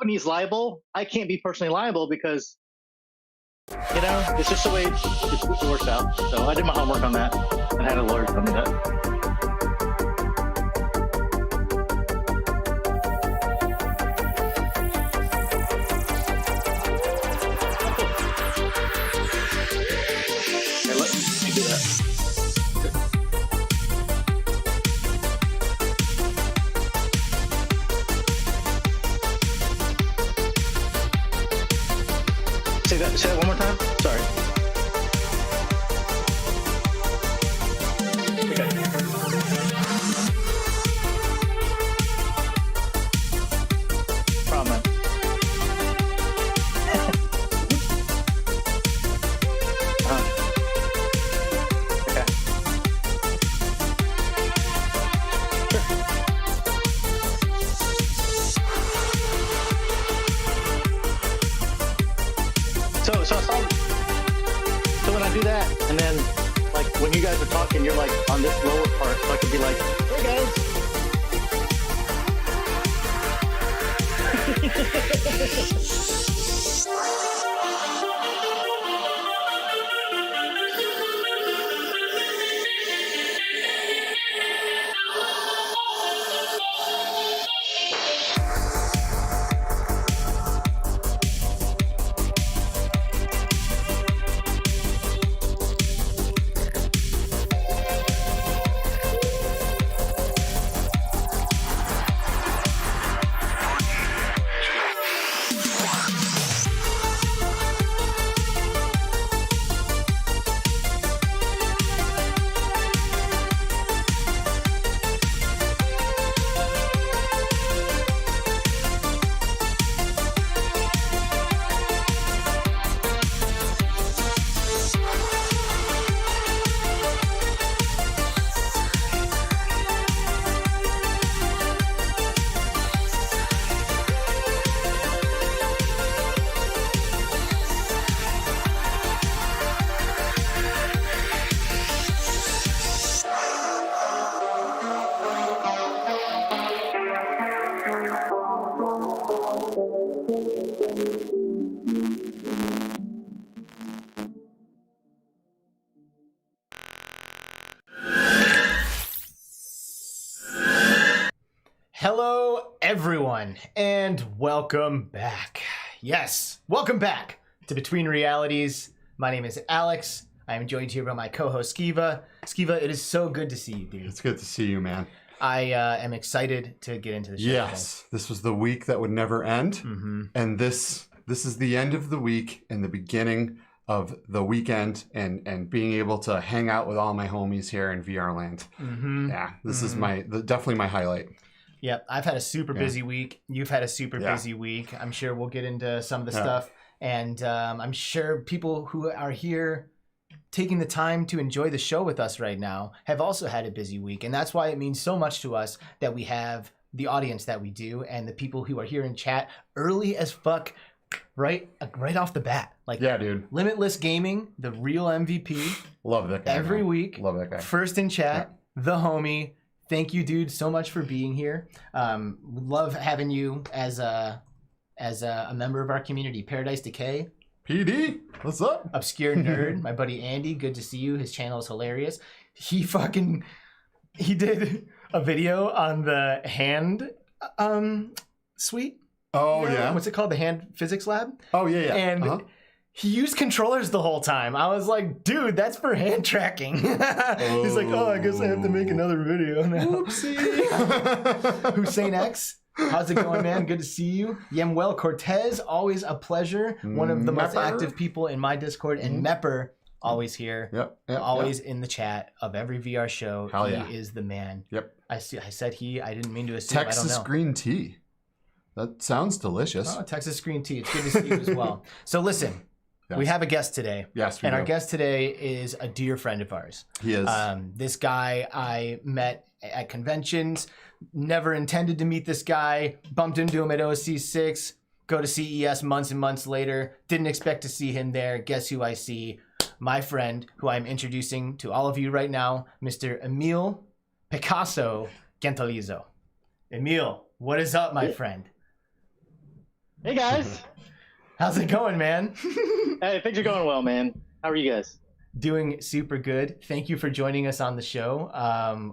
company's liable, I can't be personally liable because, you know, it's just the way it works out. So I did my homework on that and had a lawyer tell me that. Say that one more time. Sorry. Okay. Problem. Okay. Sure. So when I do that, and then like when you guys are talking, you're like on this lower part, so I could be like, hey guys. Hello, everyone, and welcome back. Yes, welcome back to Between Realities. My name is Alex. I am joined here by my co-host, Skiva. Skiva, it is so good to see you, dude. It's good to see you, man. I am excited to get into the show. Yes, this was the week that would never end, and this is the end of the week and the beginning of the weekend, and being able to hang out with all my homies here in VR land. Yeah, this is definitely my highlight. Yep, I've had a super busy week. You've had a super busy week. I'm sure we'll get into some of the stuff. And I'm sure people who are here taking the time to enjoy the show with us right now have also had a busy week. And that's why it means so much to us that we have the audience that we do and the people who are here in chat early as fuck right off the bat. Like, yeah, dude. Limitless Gaming, the real MVP. Love that guy. Every week. Love that guy. First in chat, the homie. Thank you, dude, so much for being here. Love having you as a member of our community. Paradise Decay. PD, what's up? Obscure Nerd, my buddy Andy, good to see you. His channel is hilarious. He did a video on the hand suite. Oh, yeah. What's it called? The hand physics lab? Oh, yeah. And he used controllers the whole time. I was like, dude, that's for hand tracking. He's like, oh, I guess I have to make another video now. Whoopsie. Hussein X, how's it going, man? Good to see you. Yemuel Cortez, always a pleasure. One of the most active people in my Discord. And Mepper, always here. Yep. Always in the chat of every VR show. Hell he yeah. is the man. Yep. I said he. I didn't mean to assume. Texas I don't know. green tea. That sounds delicious. Oh, Texas green tea. It's good to see you as well. So listen. Yes. We have a guest today. Yes, we do. Our guest today is a dear friend of ours. He is. This guy I met at conventions. Never intended to meet this guy. Bumped into him at OC6. Go to CES months and months later. Didn't expect to see him there. Guess who I see? My friend, who I'm introducing to all of you right now, Mr. Emil Picasso Gentolizo. Emil, what is up, my friend? Hey guys. How's it going, man? Hey, things are going well, man. How are you guys? Doing super good. Thank you for joining us on the show.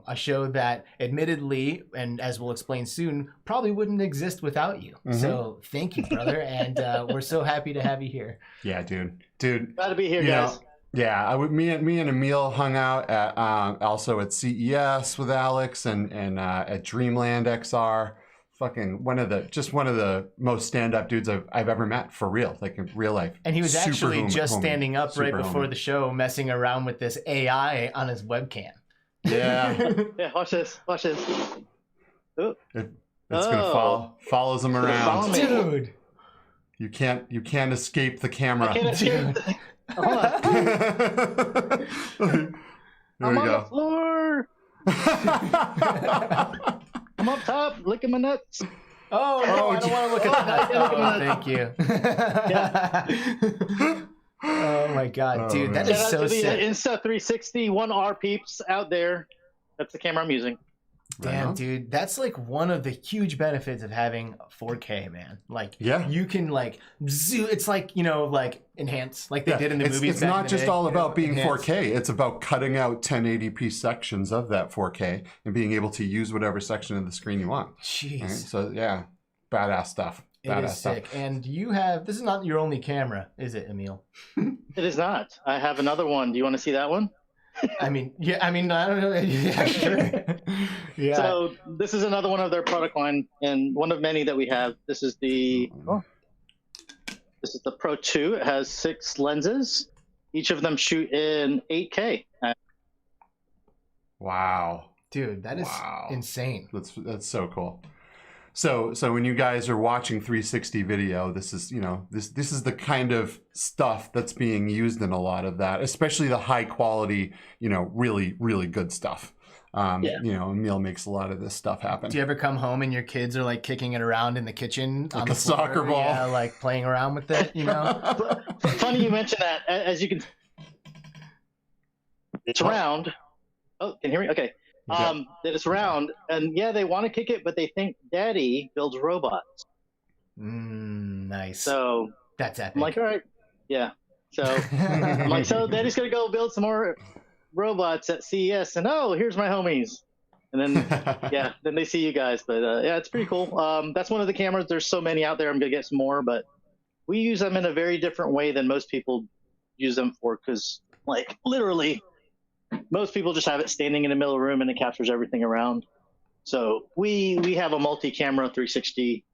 A show that admittedly, and as we'll explain soon, probably wouldn't exist without you. So thank you, brother. And we're so happy to have you here. Yeah, dude. Glad to be here, guys. Yeah, me and Emil hung out at also at CES with Alex and at Dreamland XR. Fucking one of the most stand-up dudes I've ever met, for real, like in real life. And he was actually just standing up Super right before homie. the show, messing around with this AI on his webcam. Yeah. Yeah, watch this. Oh. It's gonna follows him around. Follow me. Dude. You can't escape the camera. I can't escape. Hold on. There I'm we on the go. floor. I'm up top, licking my nuts. Oh, no, I don't want to look at that. Oh, thank you. Oh, my God. Dude, that man. is Shout out so to the sick. Insta360 1R peeps out there. That's the camera I'm using. Damn, Right. dude, that's like one of the huge benefits of having 4K, man. Like, Yeah. you can like zoom. It's like, you know, like enhance, like they did in the movies. It's back in not the just day, all you know, about being enhance. 4K. It's about cutting out 1080p sections of that 4K and being able to use whatever section of the screen you want. Jeez, Right? So yeah, badass stuff. it Badass is sick. And you have this is not your only camera, is it, Emil? It is not. I have another one. Do you want to see that one? I mean, I don't know. Yeah, sure. Yeah. So this is another one of their product line, and one of many that we have. This is the Pro 2. It has 6 lenses. Each of them shoot in 8K. Oh, Wow. dude, that is Wow. insane. That's so cool. So when you guys are watching 360 video, this is, you know, this is the kind of stuff that's being used in a lot of that, especially the high quality, you know, really, really good stuff. Yeah. You know, Emil makes a lot of this stuff happen. Do you ever come home and your kids are like kicking it around in the kitchen on Like the a soccer floor? ball. Yeah, like playing around with it, you know? Funny you mention that. As you can, it's round. Oh, can you hear me? Okay. That it's round, and yeah, they want to kick it, but they think Daddy builds robots. Nice. So that's epic. I'm like, all right, yeah. So I'm like, so Daddy's gonna go build some more robots at CES, and oh, here's my homies. And then yeah, then they see you guys. But yeah, it's pretty cool. That's one of the cameras. There's so many out there. I'm gonna get some more, but we use them in a very different way than most people use them for, because like literally most people just have it standing in the middle of the room and it captures everything around. So we have a multi-camera 360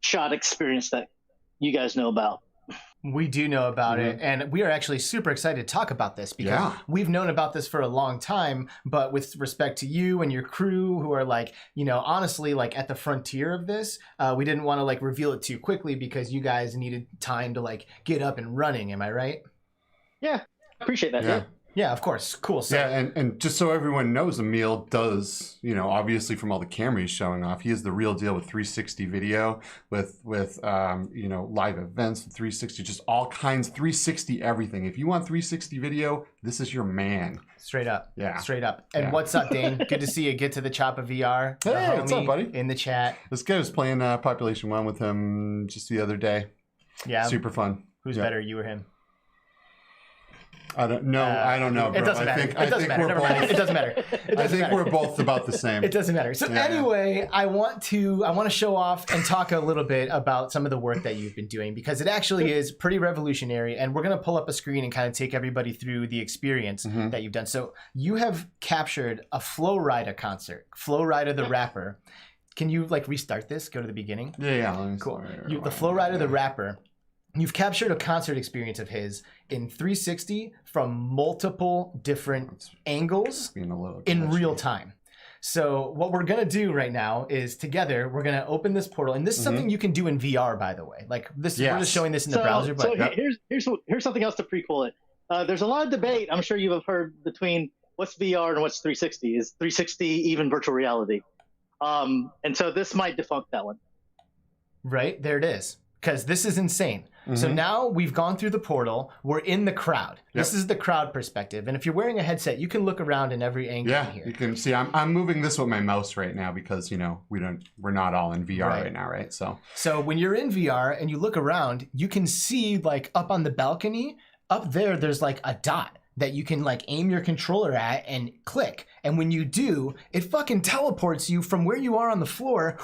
shot experience that you guys know about. We do know about it, and we are actually super excited to talk about this because we've known about this for a long time, but with respect to you and your crew who are like, you know, honestly, like at the frontier of this, we didn't want to like reveal it too quickly because you guys needed time to like get up and running. Am I right? Yeah, appreciate that. Yeah. Yeah, of course. Cool. So, yeah, and just so everyone knows, Emil does, you know, obviously from all the camera he's showing off, he is the real deal with 360 video, with you know, live events, 360, just all kinds, 360 everything. If you want 360 video, this is your man. Straight up. Yeah. Straight up. And what's up, Dane? Good to see you. Get to the Chop of VR. The Hey, what's up, homie buddy? in the chat. This guy was playing Population 1 with him just the other day. Yeah. Super fun. Who's better, you or him? I don't know. I don't know, bro. It doesn't matter. I It doesn't think matter. we're Never mind. both. It doesn't matter. It I doesn't think matter. we're both about the same. It doesn't matter. So anyway, I want to show off and talk a little bit about some of the work that you've been doing because it actually is pretty revolutionary. And we're going to pull up a screen and kind of take everybody through the experience that you've done. So you have captured a Flo Rida concert, Flo Rida the rapper. Can you like restart this? Go to the beginning. Yeah. Let me Cool. see. The Flo Rida the rapper. You've captured a concert experience of his in 360 from multiple different angles Being a little in glitchy. real time. So what we're gonna do right now is together we're gonna open this portal, and this is something you can do in VR, by the way. Like this, we're just showing this in the browser. But here's something else to prequel it. There's a lot of debate. I'm sure you have heard between what's VR and what's 360. Is 360 even virtual reality? And so this might defunct that one. right there it is. because this is insane. So now we've gone through the portal. We're in the crowd. This is the crowd perspective. And if you're wearing a headset, you can look around in every angle in here. You can see I'm moving this with my mouse right now because, you know, we're not all in VR right now, right? So when you're in VR and you look around, you can see like up on the balcony, up there's like a dot that you can like aim your controller at and click. And when you do, it fucking teleports you from where you are on the floor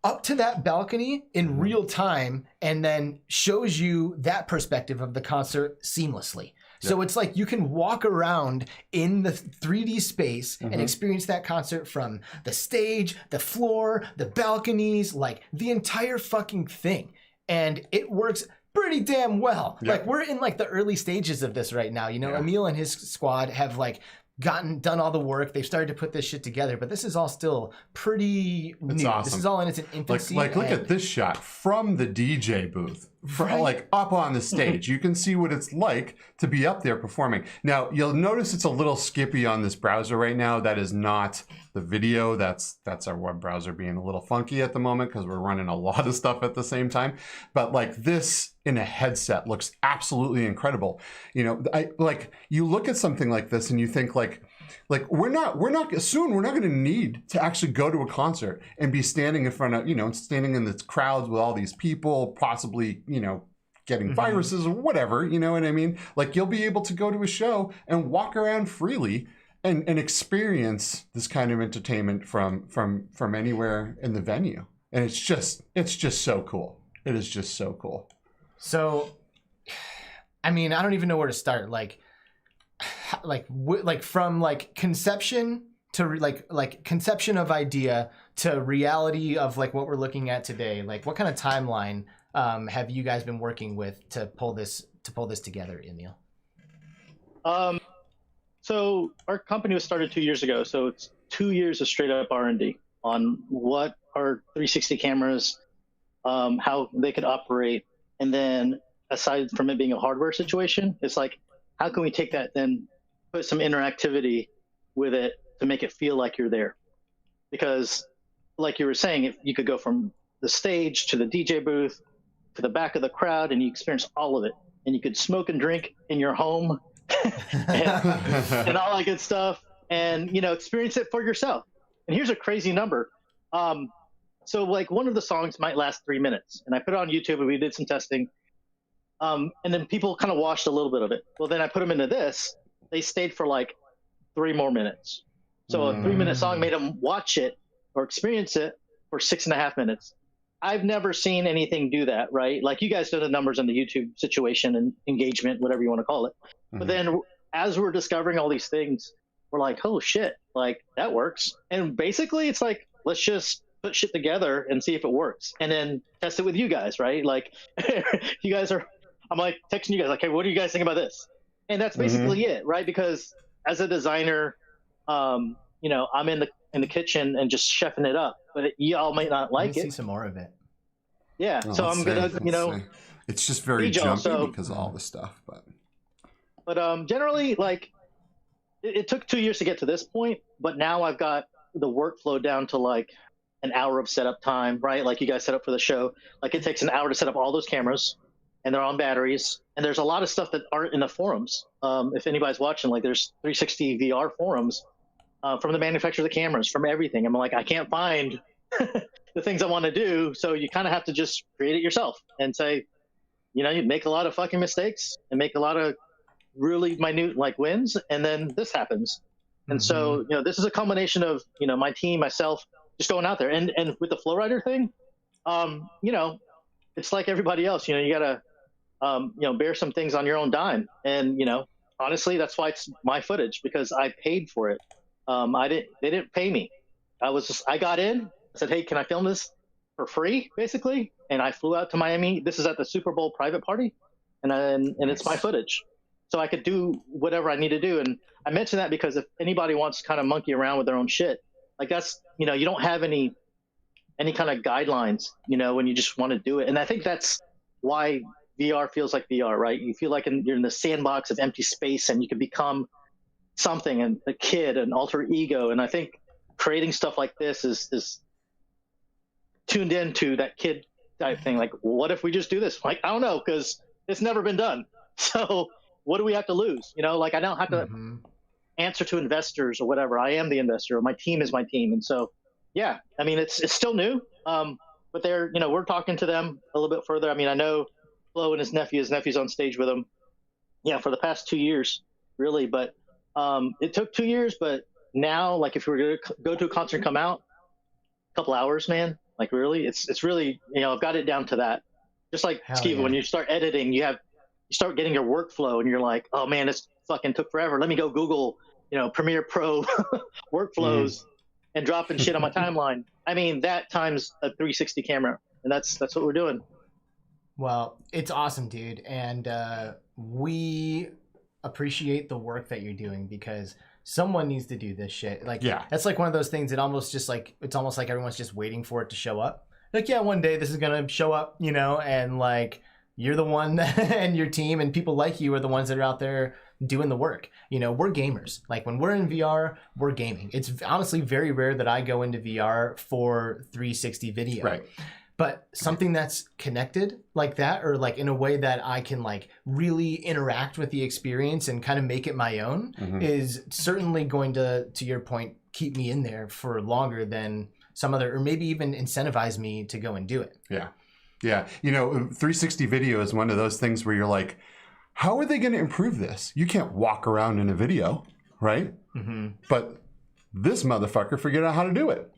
up to that balcony in real time, and then shows you that perspective of the concert seamlessly. So it's like you can walk around in the 3D space and experience that concert from the stage, the floor, the balconies, like the entire fucking thing. And it works pretty damn well. Like we're in like the early stages of this right now. You know, Emil and his squad have like done all the work. They've started to put this shit together, but this is all still pretty new. Awesome. This is all in its infancy. Like look at this shot from the DJ booth, like up on the stage. You can see what it's like to be up there performing. Now you'll notice it's a little skippy on this browser right now. That is not the video. That's our web browser being a little funky at the moment because we're running a lot of stuff at the same time. But like this in a headset looks absolutely incredible. You know, you look at something like this and you think like we're not going to need to actually go to a concert and be standing in front of, you know, standing in the crowds with all these people, possibly, you know, getting viruses or whatever, you know what I mean? Like you'll be able to go to a show and walk around freely and experience this kind of entertainment from anywhere in the venue. And it's just so cool. It is just so cool. So, I mean, I don't even know where to start. Like from like conception to like conception of idea to reality of like what we're looking at today. Like, what kind of timeline have you guys been working with to pull this together, Emil? So our company was started 2 years ago. So it's 2 years of straight up R&D on what are 360 cameras, how they could operate. And then aside from it being a hardware situation, it's like, how can we take that then put some interactivity with it to make it feel like you're there? Because like you were saying, if you could go from the stage to the DJ booth to the back of the crowd and you experience all of it, and you could smoke and drink in your home and all that good stuff, and, you know, experience it for yourself. And here's a crazy number. So like one of the songs might last 3 minutes, and I put it on YouTube and we did some testing. And then people kind of watched a little bit of it. Well, then I put them into this. They stayed for like 3 more minutes. So a 3-minute song made them watch it or experience it for 6.5 minutes. I've never seen anything do that, right? Like you guys know the numbers on the YouTube situation and engagement, whatever you want to call it. But then as we're discovering all these things, we're like, oh shit, like that works. And basically it's like, let's just put shit together and see if it works. And then test it with you guys, right? Like you guys are, I'm like texting you guys like, hey, what do you guys think about this? And that's basically it, right? Because as a designer, you know, I'm in the kitchen and just chefing it up, but y'all might not like it. See some more of it. Yeah, well, so I'm gonna, you know, it's just very jumpy because of all the stuff, but generally, like it took 2 years to get to this point, but now I've got the workflow down to like an hour of setup time, right? Like you guys set up for the show. Like it takes an hour to set up all those cameras, and they're on batteries. And there's a lot of stuff that aren't in the forums. If anybody's watching, like there's 360 VR forums from the manufacturer of the cameras, from everything. I'm like, I can't find the things I want to do. So you kind of have to just create it yourself and say, you know, you make a lot of fucking mistakes and make a lot of really minute like wins. And then this happens. And so, you know, this is a combination of, you know, my team, myself, just going out there. And with the Flowrider thing, you know, it's like everybody else, you know, you gotta, you know, bear some things on your own dime. And, you know, honestly, that's why it's my footage, because I paid for it. They didn't pay me. I got in, I said, hey, can I film this for free, basically? And I flew out to Miami. This is at the Super Bowl private party. And it's my footage. So I could do whatever I need to do. And I mention that because if anybody wants to kind of monkey around with their own shit, like that's, you know, you don't have any kind of guidelines, you know, when you just want to do it. And I think that's why VR feels like VR, right? You feel like you're in the sandbox of empty space and you can become something, and a kid, an alter ego. And I think creating stuff like this is tuned into that kid type thing. Like, what if we just do this? Like, I don't know, because it's never been done. So what do we have to lose? You know, like I don't have to answer to investors or whatever. I am the investor, or my team is my team. And so, yeah, I mean, it's still new. But they're, you know, we're talking to them a little bit further. I mean, I know Flo and his nephew's on stage with him. Yeah, for the past 2 years, really. But it took 2 years. But now, like, if we were going to go to a concert and come out, a couple hours, man. Like, really, it's really, you know, I've got it down to that. Just like Steve, when you start editing, you start getting your workflow, and you're like, oh man, this fucking took forever. Let me go Google, you know, Premiere Pro workflows and dropping shit on my timeline. I mean, that times a 360 camera, and that's what we're doing. Well, it's awesome, dude, and we appreciate the work that you're doing, because someone needs to do this shit. Like, that's like one of those things that almost just like, it's almost like everyone's just waiting for it to show up. Like, yeah, one day this is gonna show up, you know, and like you're the one and your team and people like you are the ones that are out there doing the work. You know, we're gamers. Like, when we're in VR, we're gaming. It's honestly very rare that I go into VR for 360 video. Right. But something that's connected like that, or like in a way that I can like really interact with the experience and kind of make it my own, is certainly going to your point, keep me in there for longer than some other, or maybe even incentivize me to go and do it. Yeah. Yeah. You know, 360 video is one of those things where you're like, how are they going to improve this? You can't walk around in a video, right? But this motherfucker figured out how to do it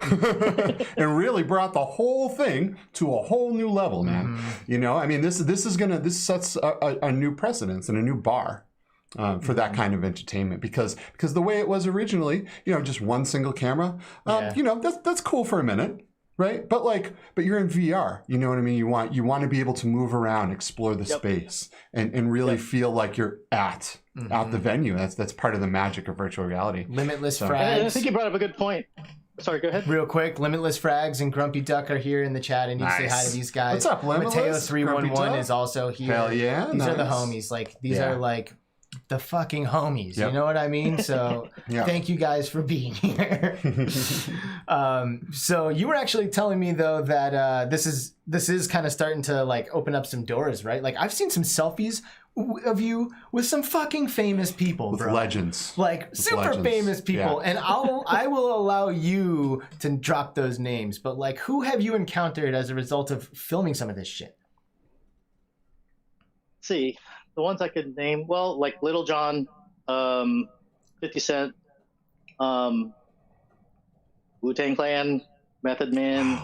and really brought the whole thing to a whole new level, man. You know, I mean, this sets a new precedence and a new bar for that kind of entertainment, because the way it was originally, you know, just one single camera, you know, that's cool for a minute. Right. But you're in VR, you know what I mean? You want to be able to move around, explore the space, and really feel like you're at the venue. That's part of the magic of virtual reality. Limitless Frags. And I think you brought up a good point. Sorry, go ahead. Real quick, Limitless Frags and Grumpy Duck are here in the chat, and you say hi to these guys. What's up, Limitless? Mateo 311 is also here. Hell yeah. These are the homies. Like, these are like the fucking homies. You know what I mean? So thank you guys for being here. So you were actually telling me though that this is kind of starting to like open up some doors, right? Like, I've seen some selfies of you with some fucking famous people, with legends, like with super famous people, and I will allow you to drop those names. But like, who have you encountered as a result of filming some of this shit? Let's see. The ones I could name, well, like Little John, 50 Cent, Wu-Tang Clan, Method Man,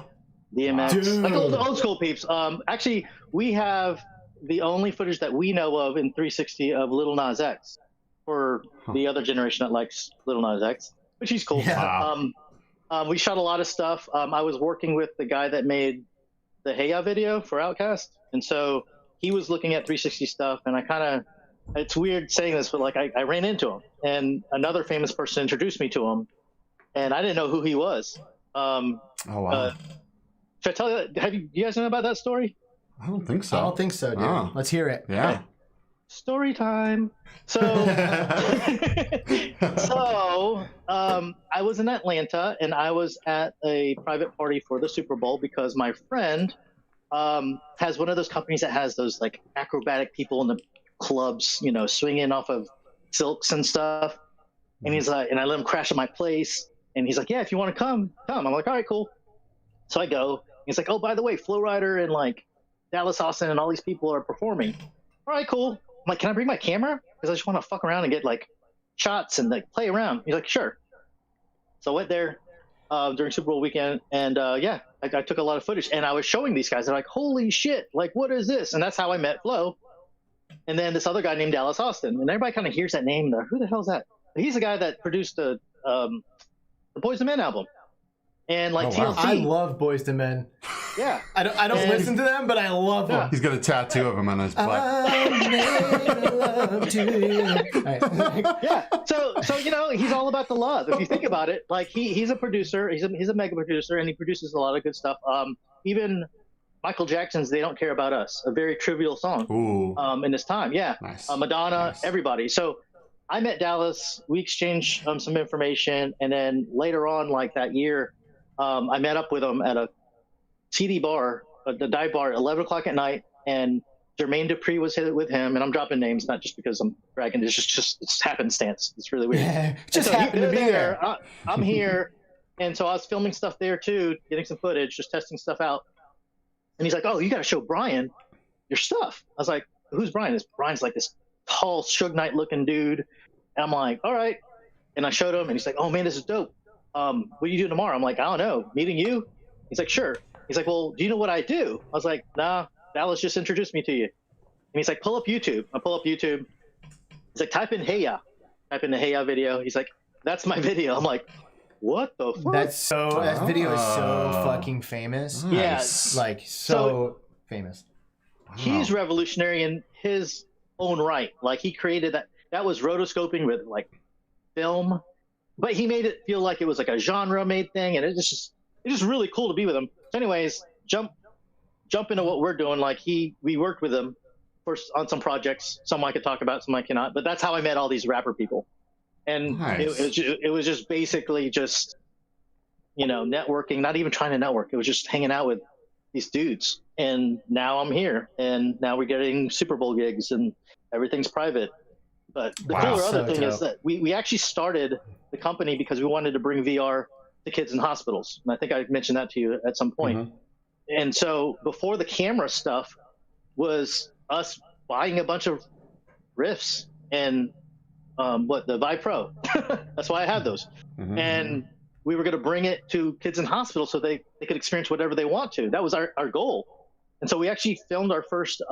DMX, like old school peeps. Actually, we have the only footage that we know of in 360 of Lil Nas X, for the other generation that likes Lil Nas X, which is cool. We shot a lot of stuff. I was working with the guy that made the Hey Ya video for Outkast, and so he was looking at 360 stuff, and I kind of, it's weird saying this, but like I ran into him, and another famous person introduced me to him, and I didn't know who he was. Oh, wow. Should I tell you, you guys know about that story? I don't think so. I don't think so, dude. Oh. Let's hear it. Yeah. Okay. Story time. So, I was in Atlanta, and I was at a private party for the Super Bowl because my friend has one of those companies that has those like acrobatic people in the clubs, you know, swinging off of silks and stuff. And he's like, and I let him crash at my place. And he's like, yeah, if you want to come. I'm like, all right, cool. So I go. He's like, oh, by the way, Flo Rida and like Dallas Austin and all these people are performing. All right, cool. I'm like, can I bring my camera? Because I just want to fuck around and get like shots and like play around. He's like, sure. So I went there during Super Bowl weekend, and I took a lot of footage, and I was showing these guys. They're like, holy shit, like, what is this? And that's how I met Flo. And then this other guy named Dallas Austin, and everybody kind of hears that name. Who the hell is that? He's the guy that produced the Boyz II Men album. And like TLC. I love Boyz II Men. Yeah. I don't listen to them, but I love them. He's got a tattoo of him on his butt. I made love to you. Right. Yeah. So you know, he's all about the love. If you think about it, like he's a producer, he's a mega producer, and he produces a lot of good stuff. Even Michael Jackson's "They Don't Care About Us," a very trivial song. Ooh. In this time. Yeah. Nice. Madonna, nice. Everybody. So I met Dallas, we exchanged some information, and then later on, like that year, I met up with him at a CD bar the dive bar, at 11 o'clock at night, and Jermaine Dupree was hit with him, and I'm dropping names, not just because I'm bragging. It's just it's happenstance. It's really weird. Yeah, just so happened to be there. I'm here, and so I was filming stuff there too, getting some footage, just testing stuff out. And he's like, "Oh, you got to show Brian your stuff." I was like, "Who's Brian?" Brian's like this tall, Suge Knight looking dude. And I'm like, "All right." And I showed him, and he's like, "Oh man, this is dope. What are you doing tomorrow?" I'm like, "I don't know. Meeting you?" He's like, "Sure." He's like, "Well, do you know what I do?" I was like, "Nah, Dallas just introduced me to you." And he's like, "Pull up YouTube." I pull up YouTube. He's like, "Type in Hey Ya." Type in the Hey Ya video. He's like, "That's my video." I'm like, "What the fuck?" That video is so fucking famous. Nice. Yeah, like so famous. He's revolutionary in his own right. Like he created that. That was rotoscoping with like film, but he made it feel like it was like a genre made thing, and it's just really cool to be with him. So anyways, jump into what we're doing. Like we worked with him first on some projects. Some I could talk about, some I cannot. But that's how I met all these rapper people, and it was just basically just networking. Not even trying to network. It was just hanging out with these dudes. And now I'm here, and now we're getting Super Bowl gigs, and everything's private. But the cooler other thing is that we actually started the company because we wanted to bring VR to kids in hospitals. And I think I mentioned that to you at some point. Mm-hmm. And so before the camera stuff was us buying a bunch of riffs and the Vive Pro. That's why I had those. Mm-hmm. And we were going to bring it to kids in hospitals so they could experience whatever they want to. That was our goal. And so we actually filmed our first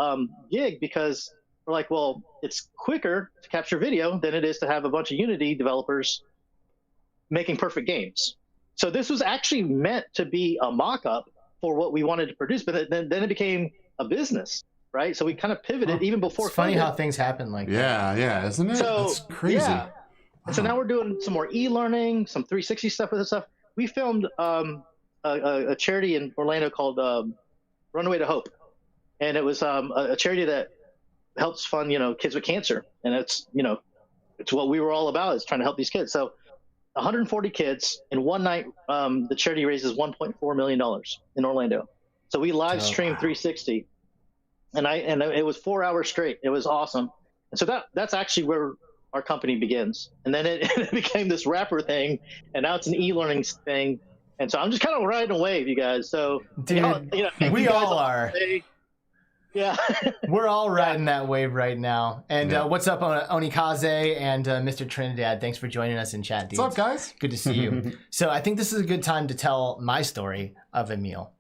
gig because we're like, well, it's quicker to capture video than it is to have a bunch of Unity developers making perfect games. So this was actually meant to be a mock-up for what we wanted to produce, but then it became a business, right? So we kind of pivoted even before. It's funny how things happen like that. Yeah, isn't it? So, that's crazy. Yeah. Wow. So now we're doing some more e-learning, some 360 stuff with this stuff. We filmed a charity in Orlando called Runaway to Hope, and it was a charity that helps fund kids with cancer, and it's what we were all about, is trying to help these kids. So 140 kids in one night. The charity raises $1.4 million in Orlando. So we live streamed 360, and it was 4 hours straight. It was awesome. And so that's actually where our company begins. And then it became this rapper thing, and now it's an e-learning thing. And so I'm just kind of riding a wave, you guys. So dude, we all are. Yeah. We're all riding that wave right now. And what's up, Onikaze and Mr. Trinidad? Thanks for joining us in chat, dudes. What's up, guys? Good to see you. So I think this is a good time to tell my story of Emil.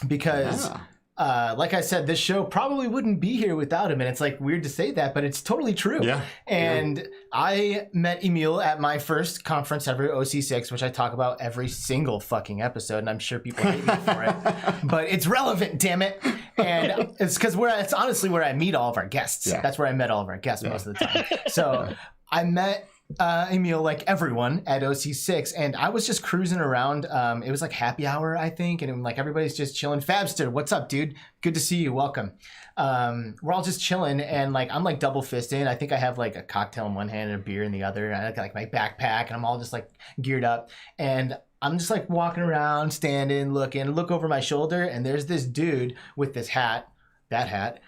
Because, like I said, this show probably wouldn't be here without him. And it's like weird to say that, but it's totally true. Yeah. And I met Emil at my first conference ever, OC6, which I talk about every single fucking episode. And I'm sure people hate me for it. But it's relevant, damn it. And it's because it's honestly where I meet all of our guests. Yeah. That's where I met all of our guests most of the time. So I met Emil, like everyone, at OC6, and I was just cruising around. It was like happy hour, I think, and like everybody's just chilling. Fabster, what's up, dude? Good to see you. Welcome. We're all just chilling, and like I'm like double fisting. I think I have like a cocktail in one hand and a beer in the other. And I got like my backpack, and I'm all just like geared up, and I'm just like walking around, standing, look over my shoulder, and there's this dude with this hat, that hat,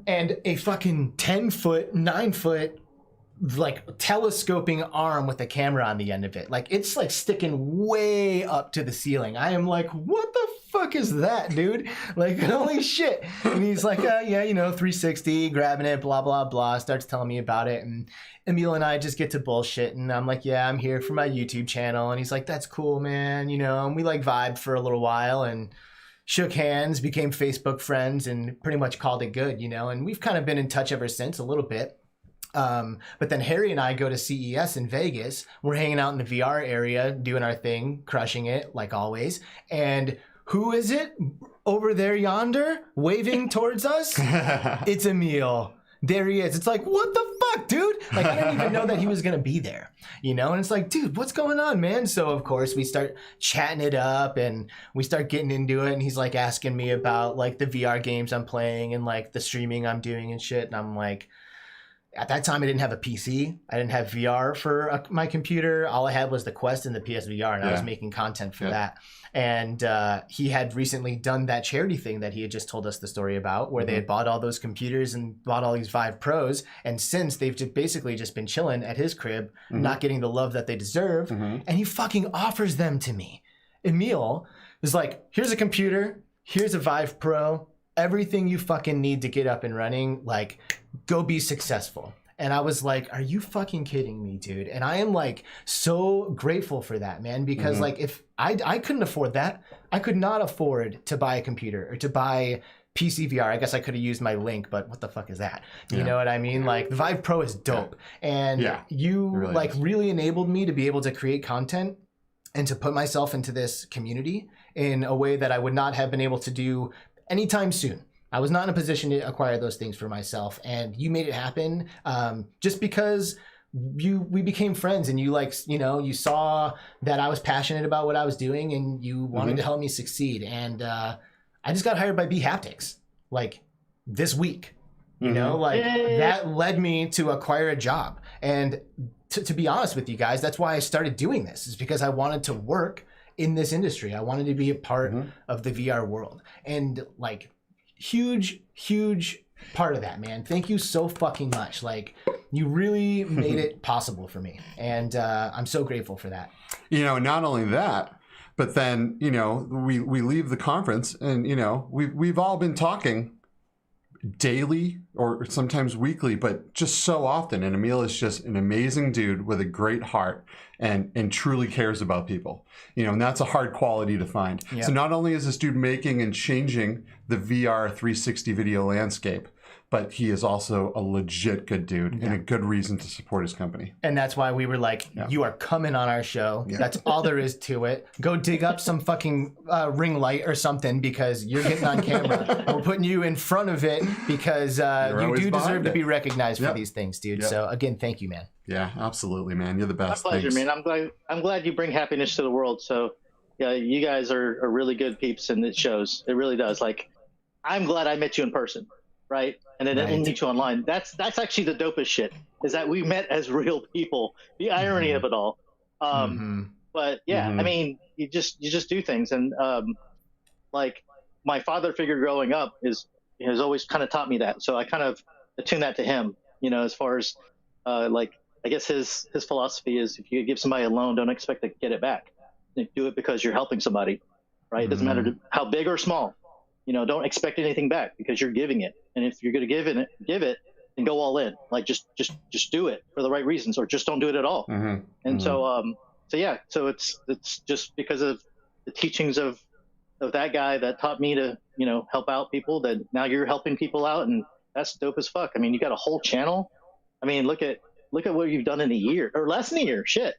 and a fucking 10-foot, 9-foot, like telescoping arm with a camera on the end of it. Like it's like sticking way up to the ceiling. I am like, what the fuck is that, dude? Like, holy shit. And he's like, 360, grabbing it, blah, blah, blah. Starts telling me about it. And Emil and I just get to bullshit. And I'm like, yeah, I'm here for my YouTube channel. And he's like, that's cool, man. And we like vibed for a little while and shook hands, became Facebook friends, and pretty much called it good, And we've kind of been in touch ever since, a little bit. But then Harry and I go to CES in Vegas. We're hanging out in the VR area, doing our thing, crushing it like always. And who is it over there yonder waving towards us? It's Emil. There he is. It's like, what the fuck, dude? Like, I didn't even know that he was going to be there, And it's like, dude, what's going on, man? So, of course, we start chatting it up and we start getting into it. And he's like asking me about like the VR games I'm playing and like the streaming I'm doing and shit. And I'm like, at that time I didn't have a PC. I didn't have VR for my computer. All I had was the Quest and the PSVR, and I was making content for that. And he had recently done that charity thing that he had just told us the story about, where they had bought all those computers and bought all these Vive Pros. And since they've basically just been chilling at his crib, not getting the love that they deserve. And he fucking offers them to me. Emil is like, here's a computer, here's a Vive Pro, everything you fucking need to get up and running, like, go be successful. And I was like, are you fucking kidding me, dude? And I am like so grateful for that, man, because like if I couldn't afford that, I could not afford to buy a computer or to buy PC VR. I guess I could have used my link, but what the fuck is that? You know what I mean? Like the Vive Pro is dope. And you really like really enabled me to be able to create content and to put myself into this community in a way that I would not have been able to do anytime soon. I was not in a position to acquire those things for myself, and you made it happen just because we became friends, and you like, you know, you saw that I was passionate about what I was doing, and you wanted to help me succeed. And I just got hired by B Haptics like this week, you know, like that led me to acquire a job. And to be honest with you guys, that's why I started doing this, is because I wanted to work in this industry. I wanted to be a part of the VR world, and like huge part of that, man. Thank you so fucking much. Like you really made it possible for me, and I'm so grateful for that. You know, not only that, but then, you know, we leave the conference, and you know, we've all been talking daily or sometimes weekly, but just so often. And Emil is just an amazing dude with a great heart and truly cares about people, you know, and that's a hard quality to find. So not only is this dude making and changing the VR 360 video landscape, but he is also a legit good dude and a good reason to support his company. And that's why we were like, you are coming on our show. That's all there is to it. Go dig up some fucking ring light or something, because you're getting on camera. We're putting you in front of it because you do deserve to be recognized for these things, dude. So again, thank you, man. Yeah, absolutely, man. You're the best. My pleasure, man. I'm glad you bring happiness to the world. So yeah, you guys are really good peeps, and it shows. It really does. Like, I'm glad I met you in person, right? And then didn't meet you online. That's actually the dopest shit, is that we met as real people. The irony of it all. But yeah, I mean, you just do things. And like my father figure growing up has always kind of taught me that. So I kind of attune that to him, you know, as far as like, I guess his philosophy is, if you give somebody a loan, don't expect to get it back. Do it because you're helping somebody, right? It doesn't matter how big or small. You know, don't expect anything back because you're giving it. And if you're going to give it, then go all in. Like just do it for the right reasons, or just don't do it at all. And so yeah, so it's just because of the teachings of that guy that taught me to, you know, help out people, that now you're helping people out, and that's dope as fuck. I mean, you got a whole channel. I mean, look at what you've done in a year, or less than a year. Shit.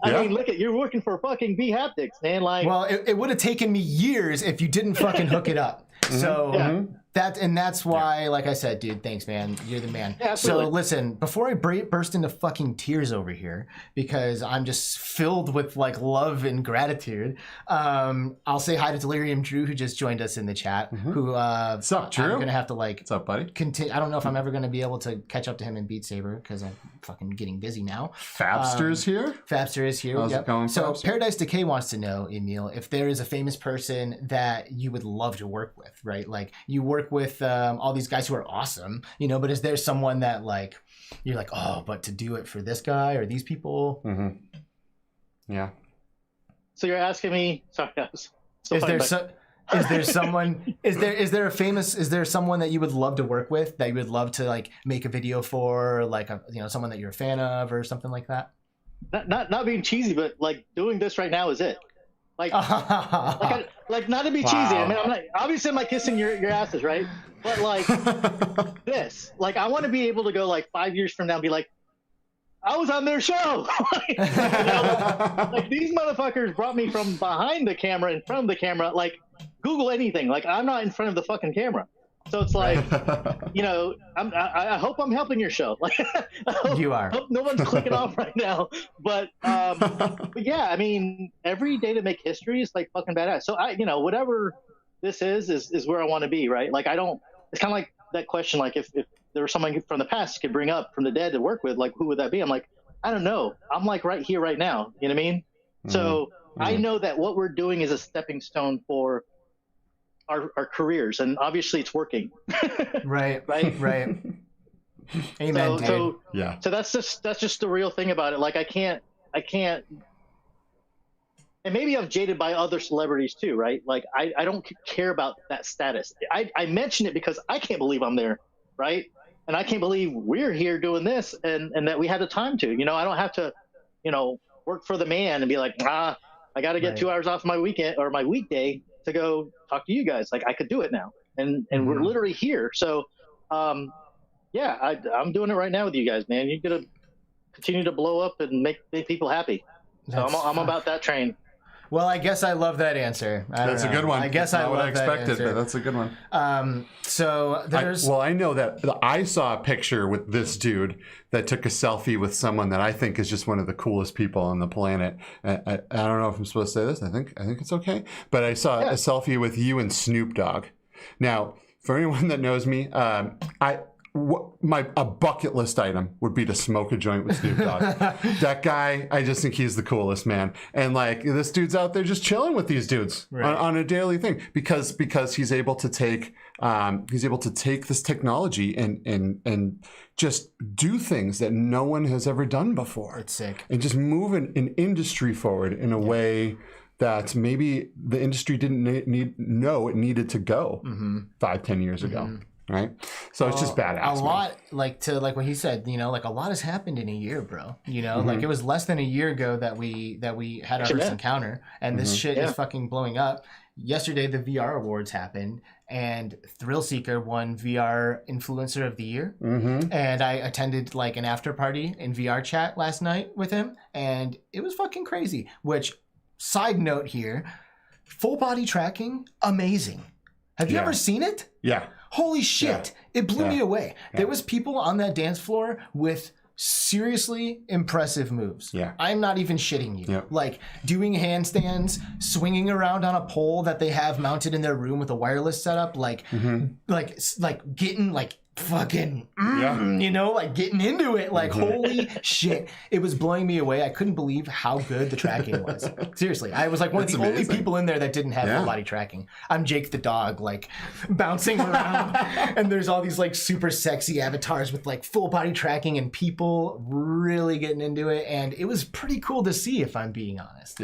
I mean, look at, you're working for fucking B Haptics, man. Like, well, it would have taken me years if you didn't fucking hook it up. So that's why, like I said, dude, thanks, man. You're the man. Yeah, so listen, before I burst into fucking tears over here, because I'm just filled with like love and gratitude, I'll say hi to Delirium Drew, who just joined us in the chat. Who what's up, Drew? I'm gonna have to like, what's up, buddy? Continue. I don't know if I'm ever gonna be able to catch up to him in Beat Saber, because I'm fucking getting busy now. Fabster's here. Fabster is here. How's it going, so Fabster? Paradise Decay wants to know, Emil, if there is a famous person that you would love to work with, right? Like, you work with all these guys who are awesome, you know, but is there someone that like you're like, oh, but to do it for this guy or these people? Yeah. So you're asking me? Sorry, I was is there someone? Is there someone that you would love to work with, that you would love to like make a video for, like someone that you're a fan of or something like that? Not being cheesy, but like doing this right now is it. Like, like not to be cheesy. I mean, I'm not kissing your asses, right? But like this, like I want to be able to go like 5 years from now and be like, I was on their show. Like these motherfuckers brought me from behind the camera, in front of the camera. Like, Google anything. Like, I'm not in front of the fucking camera. So it's like, you know, I hope I'm helping your show. Like, you are. I hope no one's clicking off right now. But yeah, I mean, every day to make history is like fucking badass. So whatever this is where I want to be, right? Like, it's kind of like that question, like if there was someone from the past you could bring up from the dead to work with, like who would that be? I'm like, I don't know. I'm like right here, right now. You know what I mean? So I know that what we're doing is a stepping stone for our careers, and obviously it's working. Right. Amen, dude. So that's just the real thing about it. Like I can't, and maybe I'm jaded by other celebrities too, right? Like I don't care about that status. I mention it because I can't believe I'm there, right? And I can't believe we're here doing this, and that we had the time to. You know, I don't have to, work for the man and be like, I got to get 2 hours off my weekend or my weekday to go talk to you guys. Like I could do it now, and we're literally here. So, I'm doing it right now with you guys, man. You're gonna continue to blow up and make people happy. So I'm about that train. Well, I guess I love that answer. That's a good one. I guess Not I what love I expected, that answer. but that's a good one. So there's. I know that I saw a picture with this dude that took a selfie with someone that I think is just one of the coolest people on the planet. I don't know if I'm supposed to say this. I think it's okay. But I saw a selfie with you and Snoop Dogg. Now, for anyone that knows me, a bucket list item would be to smoke a joint with Snoop Dogg. That guy, I just think he's the coolest, man. And like this dude's out there just chilling with these dudes on a daily thing because he's able to take this technology and just do things that no one has ever done before. It's sick. And just move an industry forward in a way that maybe the industry didn't know it needed to go 5-10 years ago. Right, so it's just badass. A lot, like what he said, like a lot has happened in a year, bro. Like it was less than a year ago that we had our first encounter, and this shit is fucking blowing up. Yesterday, the VR awards happened, and Thrillseeker won VR Influencer of the Year, and I attended like an after party in VR chat last night with him, and it was fucking crazy. Which, side note here, full body tracking, amazing. Have you ever seen it? Yeah. Holy shit. It blew me away. There was people on that dance floor with seriously impressive moves. Yeah. I'm not even shitting you. Yeah. Like doing handstands, swinging around on a pole that they have mounted in their room with a wireless setup, like getting like fucking like getting into it, like holy shit. It was blowing me away. I couldn't believe how good the tracking was. Seriously, I was like one of the only people in there that didn't have full body tracking. I'm Jake the dog, like bouncing around and there's all these like super sexy avatars with like full body tracking and people really getting into it, and it was pretty cool to see, if I'm being honest.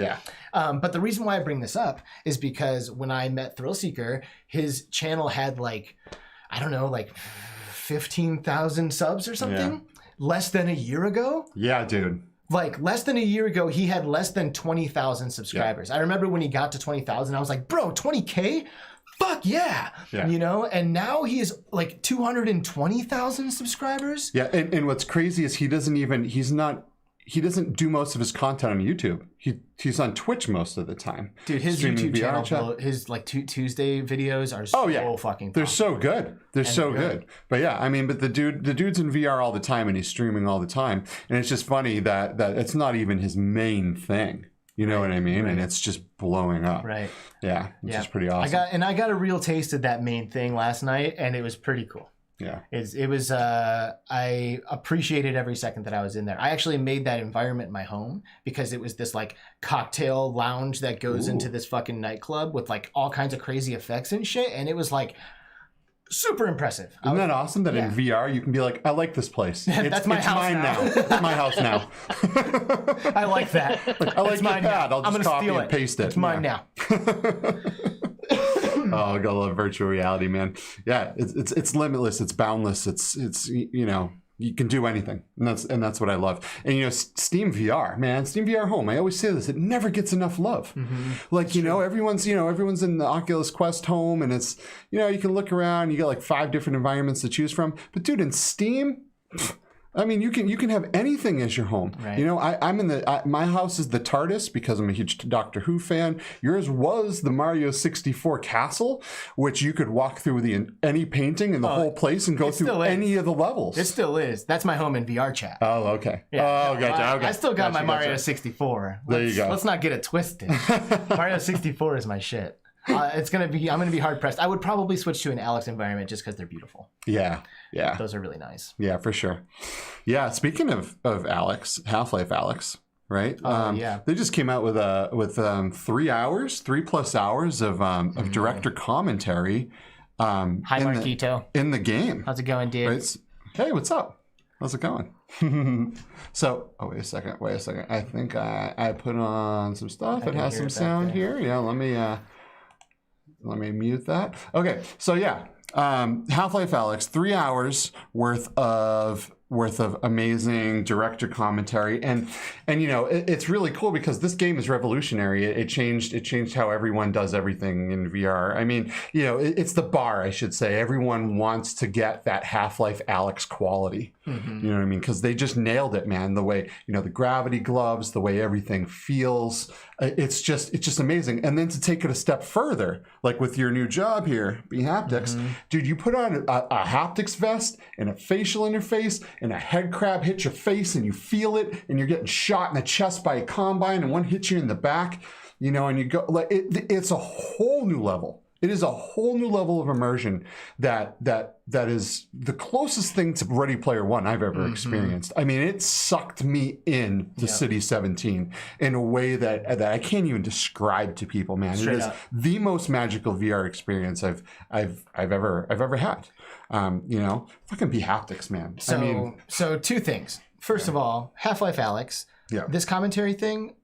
But the reason why I bring this up is because when I met Thrillseeker, his channel had like, I don't know, like 15,000 subs or something less than a year ago. Yeah, dude. Like less than a year ago, he had less than 20,000 subscribers. I remember when he got to 20,000, I was like, bro, 20K? Fuck yeah. And now he is like 220,000 subscribers. Yeah, and what's crazy is he doesn't do most of his content on YouTube. He's on Twitch most of the time. Dude, his YouTube channel, his like Tuesday videos are so fucking They're so good. They're so good. But yeah, I mean, but the dude's in VR all the time and he's streaming all the time. And it's just funny that it's not even his main thing. You know what I mean? And it's just blowing up. Right. Yeah, which is pretty awesome. I got a real taste of that main thing last night, and it was pretty cool. Yeah. It was I appreciated every second that I was in there. I actually made that environment my home because it was this like cocktail lounge that goes into this fucking nightclub with like all kinds of crazy effects and shit, and it was like super impressive. Isn't that awesome that in VR you can be like, I like this place. That's my house mine now. It's my house now. I like that. I like your pad. I'll just copy and paste it. It's mine now. Oh, I gotta love virtual reality, man. Yeah, it's limitless. It's boundless. It's you can do anything, and that's what I love. And Steam VR, man, Steam VR Home. I always say this: it never gets enough love. Like everyone's in the Oculus Quest Home, and it's you can look around. You got like 5 different environments to choose from. But dude, in Steam. I mean, you can have anything as your home. Right. I'm in my house is the TARDIS because I'm a huge Doctor Who fan. Yours was the Mario 64 castle, which you could walk through any painting in the whole place and go through any of the levels. It still is. That's my home in VR chat. Oh, okay. Yeah. Oh, gotcha. Okay. I still got my Mario 64. There you go. Let's not get it twisted. Mario 64 is my shit. I'm gonna be hard pressed. I would probably switch to an Alex environment just because they're beautiful. Yeah. Those are really nice. Yeah, for sure. Yeah, speaking of Alex, Half-Life Alex, right? They just came out with 3 hours, 3+ hours of director commentary. Hi, Marquito. In the game. How's it going, dude? Right? Hey, what's up? How's it going? So, wait a second. I think I put on some stuff. It has some sound here. Yeah, let me mute that. Okay, so yeah, Half-Life Alyx, 3 hours worth of amazing director commentary, and you know, it's really cool because this game is revolutionary. It changed how everyone does everything in VR. I mean, you know, it's the bar, I should say. Everyone wants to get that Half-Life Alyx quality. Mm-hmm. You know what I mean? Because they just nailed it, man. The way, you know, the gravity gloves, the way everything feels, it's just amazing. And then to take it a step further, like with your new job here, Haptics, dude, you put on a haptics vest and a facial interface, and a head crab hits your face and you feel it, and you're getting shot in the chest by a combine, and one hits you in the back, you know, and you go like it's a whole new level. It is a whole new level of immersion that is the closest thing to Ready Player One I've ever experienced. I mean, it sucked me in to City 17 in a way that I can't even describe to people, man. Straight it is up. The most magical VR experience I've ever had. You know, fucking be haptics, man. So two things. First of all, Half-Life Alyx. Yeah. This commentary thing,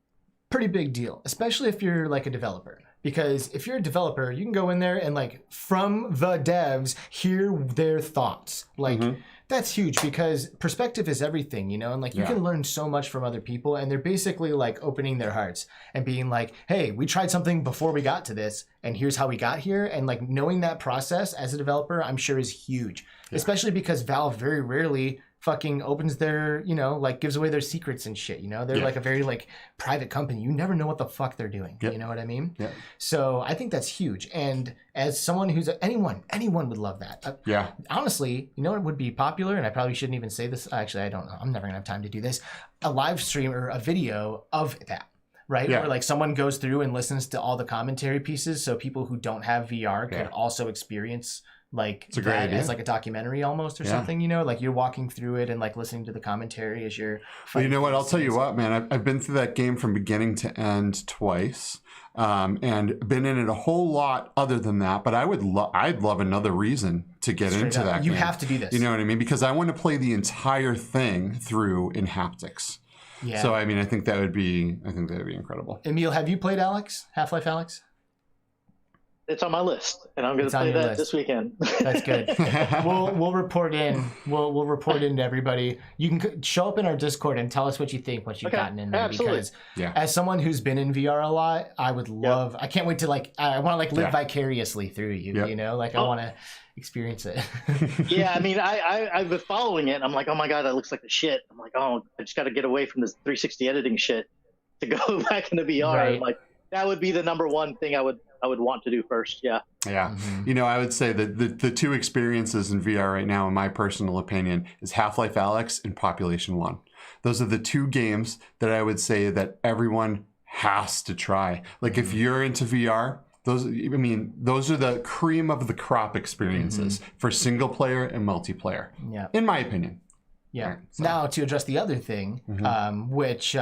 pretty big deal, especially if you're like a developer. Because if you're a developer, you can go in there and like from the devs hear their thoughts. Like that's huge because perspective is everything, you know, and like you can learn so much from other people, and they're basically like opening their hearts and being like, hey, we tried something before we got to this, and here's how we got here. And like knowing that process as a developer, I'm sure is huge, especially because Valve very rarely fucking opens their, you know, like gives away their secrets and shit, you know? They're like a very like private company. You never know what the fuck they're doing. You know what I mean? Yeah. So I think that's huge. And as someone who's anyone would love that. Honestly, you know what would be popular? And I probably shouldn't even say this. Actually, I don't know. I'm never gonna have time to do this. A live stream or a video of that. Right? Where like someone goes through and listens to all the commentary pieces, so people who don't have VR could also experience like that as like a documentary almost or something, you know, like you're walking through it and like listening to the commentary as you're well, you know what, I'll tell you what, man, I've been through that game from beginning to end twice, and been in it a whole lot other than that, but I'd love another reason to get into that you game. have to do this, you know what I mean, because I want to play the entire thing through in haptics. So I mean, I think that would be incredible. Emil, have you played Half-Life Alyx? It's on my list, and I'm going to play that this weekend. That's good. We'll report in. We'll report in to everybody. You can show up in our Discord and tell us what you think once you've gotten in there. Absolutely. Because as someone who's been in VR a lot, I would love. I can't wait to like. I want to like live vicariously through you. You know, like I want to experience it. I mean, I've been following it. I'm like, oh my god, that looks like the shit. I'm like, oh, I just got to get away from this 360 editing shit to go back into VR. Right. Like that would be the number one thing I would want to do first. You know, I would say that the two experiences in VR right now, in my personal opinion, is Half-Life Alyx and Population 1. Those are the two games that I would say that everyone has to try. Like if you're into VR, those are the cream of the crop experiences for single player and multiplayer, in my opinion. Right, so. Now to address the other thing, which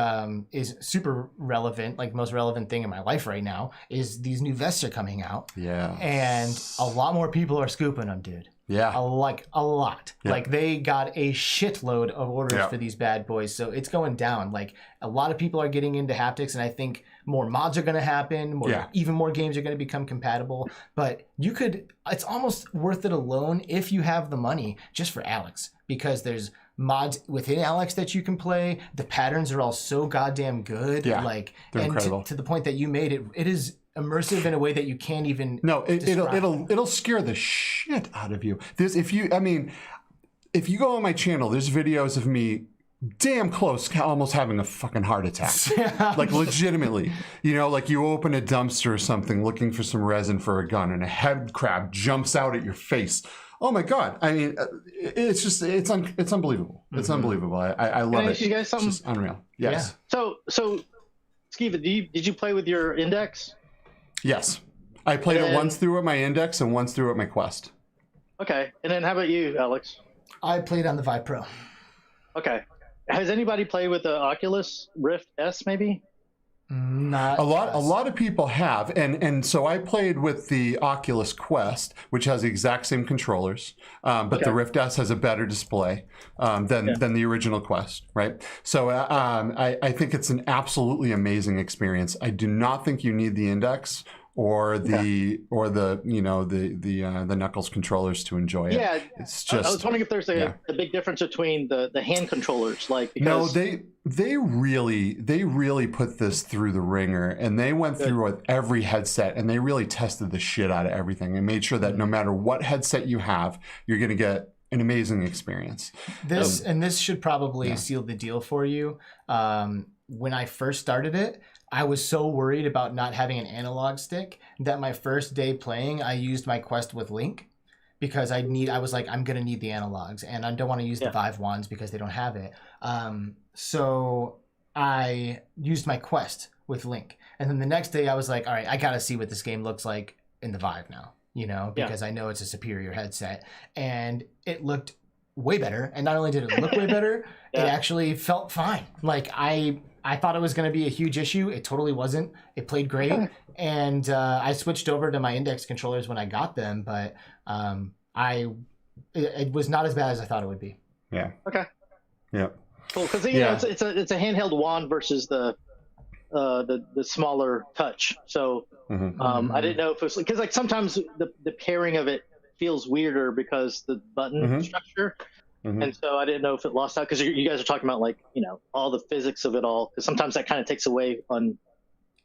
is super relevant, like the most relevant thing in my life right now, is these new vests are coming out. And a lot more people are scooping them, dude. A lot. Like they got a shitload of orders for these bad boys. So it's going down. Like a lot of people are getting into haptics, and I think more mods are going to happen. Even more games are going to become compatible. But it's almost worth it alone if you have the money just for Alyx, because there's mods within Alyx that you can play. The patterns are all so goddamn good. Like, they're incredible. To the point that you made it. It is immersive in a way that you can't even. No, it'll scare the shit out of you. If you go on my channel, there's videos of me damn close, almost having a fucking heart attack. Like legitimately, you know, like you open a dumpster or something looking for some resin for a gun, and a head crab jumps out at your face. Oh my god! I mean, it's unbelievable. It's unbelievable. I love it. You guys something? It's just unreal. Yes. So, Skiva, did you play with your index? Yes, I played it once through with my Index and once through with my Quest. Okay. And then how about you, Alex? I played on the Vive Pro. Okay. Has anybody played with the Oculus Rift S maybe? Not a lot of people have, and so I played with the Oculus Quest, which has the exact same controllers, but the Rift S has a better display than the original Quest, right? So I think it's an absolutely amazing experience. I do not think you need the Index or the the Knuckles controllers to enjoy it. Yeah, it's just. I was wondering if there's a big difference between the hand controllers, like because... No, they really put this through the ringer, and they went through with every headset, and they really tested the shit out of everything and made sure that no matter what headset you have, you're going to get an amazing experience. This should probably seal the deal for you. When I first started it, I was so worried about not having an analog stick that my first day playing, I used my Quest with Link because I was like, I'm going to need the analogs and I don't want to use the Vive ones because they don't have it. So I used my Quest with Link. And then the next day I was like, all right, I got to see what this game looks like in the Vive now, because I know it's a superior headset. And it looked way better. And not only did it look way better, it actually felt fine. Like I thought it was going to be a huge issue. It totally wasn't. It played great. And I switched over to my Index controllers when I got them, but it was not as bad as I thought it would be. Yeah. Okay. Yeah. Cool. Because it's a handheld wand versus the smaller touch. So I didn't know if it was because like sometimes the pairing of it feels weirder because the button structure. And so I didn't know if it lost out because you guys are talking about like all the physics of it all, because sometimes that kind of takes away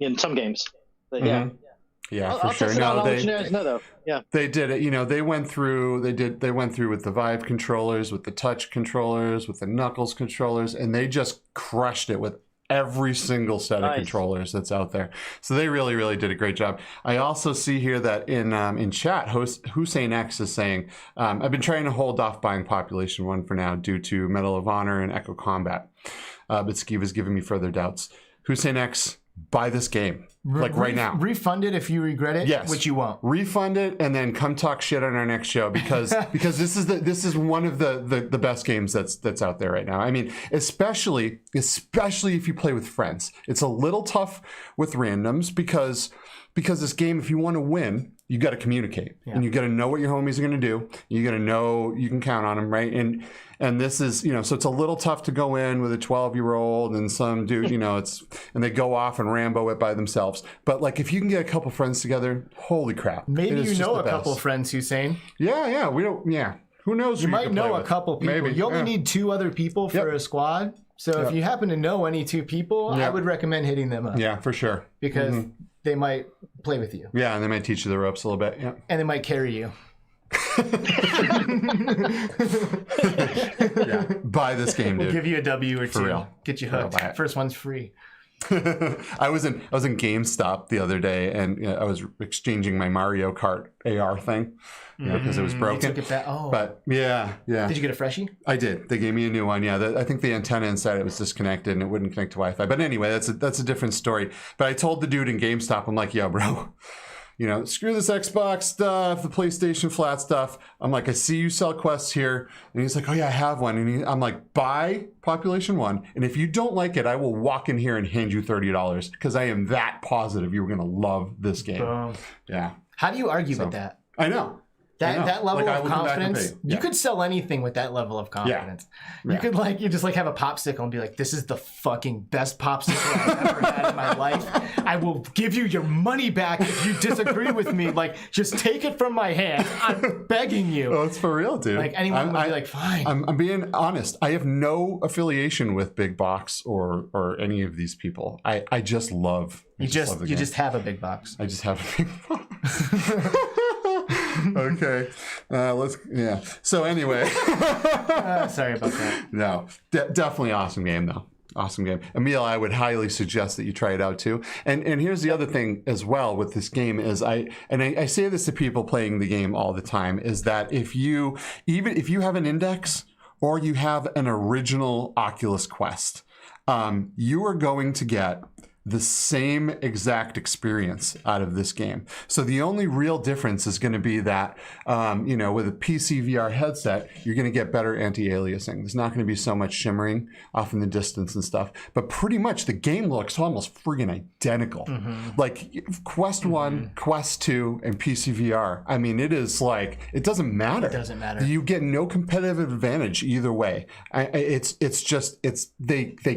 in some games. But for sure. No, I'll let you guys know though. Yeah, they did it. They went through with the Vive controllers, with the touch controllers, with the Knuckles controllers, and they just crushed it with every single set of controllers that's out there. So they really, really did a great job. I also see here that in chat, Hussein X is saying, I've been trying to hold off buying Population 1 for now due to Medal of Honor and Echo Combat. But Skiva's giving me further doubts. Hussein X, buy this game. Right now. Refund it if you regret it, which you won't. Refund it and then come talk shit on our next show because this is one of the best games that's out there right now. I mean, especially if you play with friends. It's a little tough with randoms because this game, if you want to win, you got to communicate and you got to know what your homies are going to do. You got to know you can count on them, right? And this is, so it's a little tough to go in with a 12-year-old and some dude, and they go off and Rambo it by themselves. But like, if you can get a couple friends together, holy crap. Maybe you know a couple friends, Hussein. Yeah. Who knows? You might know a couple people. Maybe. You only need 2 other people for a squad. So if you happen to know any 2 people, I would recommend hitting them up. Yeah, for sure. Because they might play with you. Yeah, and they might teach you the ropes a little bit. Yeah. And they might carry you. Buy this game, dude. We'll give you a W or 2. For real. Get you hooked. First one's free. I was in GameStop the other day, and I was exchanging my Mario Kart AR thing because it was broken. You took it back. Oh. But yeah. Did you get a freshie? I did. They gave me a new one. Yeah, I think the antenna inside it was disconnected and it wouldn't connect to Wi-Fi. But anyway, that's a different story. But I told the dude in GameStop, I'm like, yo, bro. Screw this Xbox stuff, the PlayStation flat stuff. I'm like, I see you sell Quests here. And he's like, oh yeah, I have one. And I'm like, buy Population 1. And if you don't like it, I will walk in here and hand you $30 because I am that positive you're going to love this game. Yeah. How do you argue with that? I know. That level of confidence, you could sell anything with that level of confidence. You could you just have a popsicle and be like, this is the fucking best popsicle I've ever had in my life. I will give you your money back if you disagree with me. Just take it from my hand. I'm begging you. Oh, it's for real, dude. Anyone would be like, fine. I'm being honest. I have no affiliation with Big Box or any of these people. I just love. You just have a big box. I just have a big box. Okay. So anyway. Sorry about that. No. Definitely awesome game, though. Awesome game. Emil, I would highly suggest that you try it out, too. And here's the other thing as well with this game is I say this to people playing the game all the time, is that if you have an Index or you have an original Oculus Quest, you are going to get the same exact experience out of this game. So the only real difference is going to be that, you know, with a PC VR headset, you're going to get better anti-aliasing. There's not going to be so much shimmering off in the distance and stuff. But pretty much the game looks almost friggin' identical. Like Quest 1, Quest 2, and PC VR. I mean, it is like, it doesn't matter. It doesn't matter. You get no competitive advantage either way. They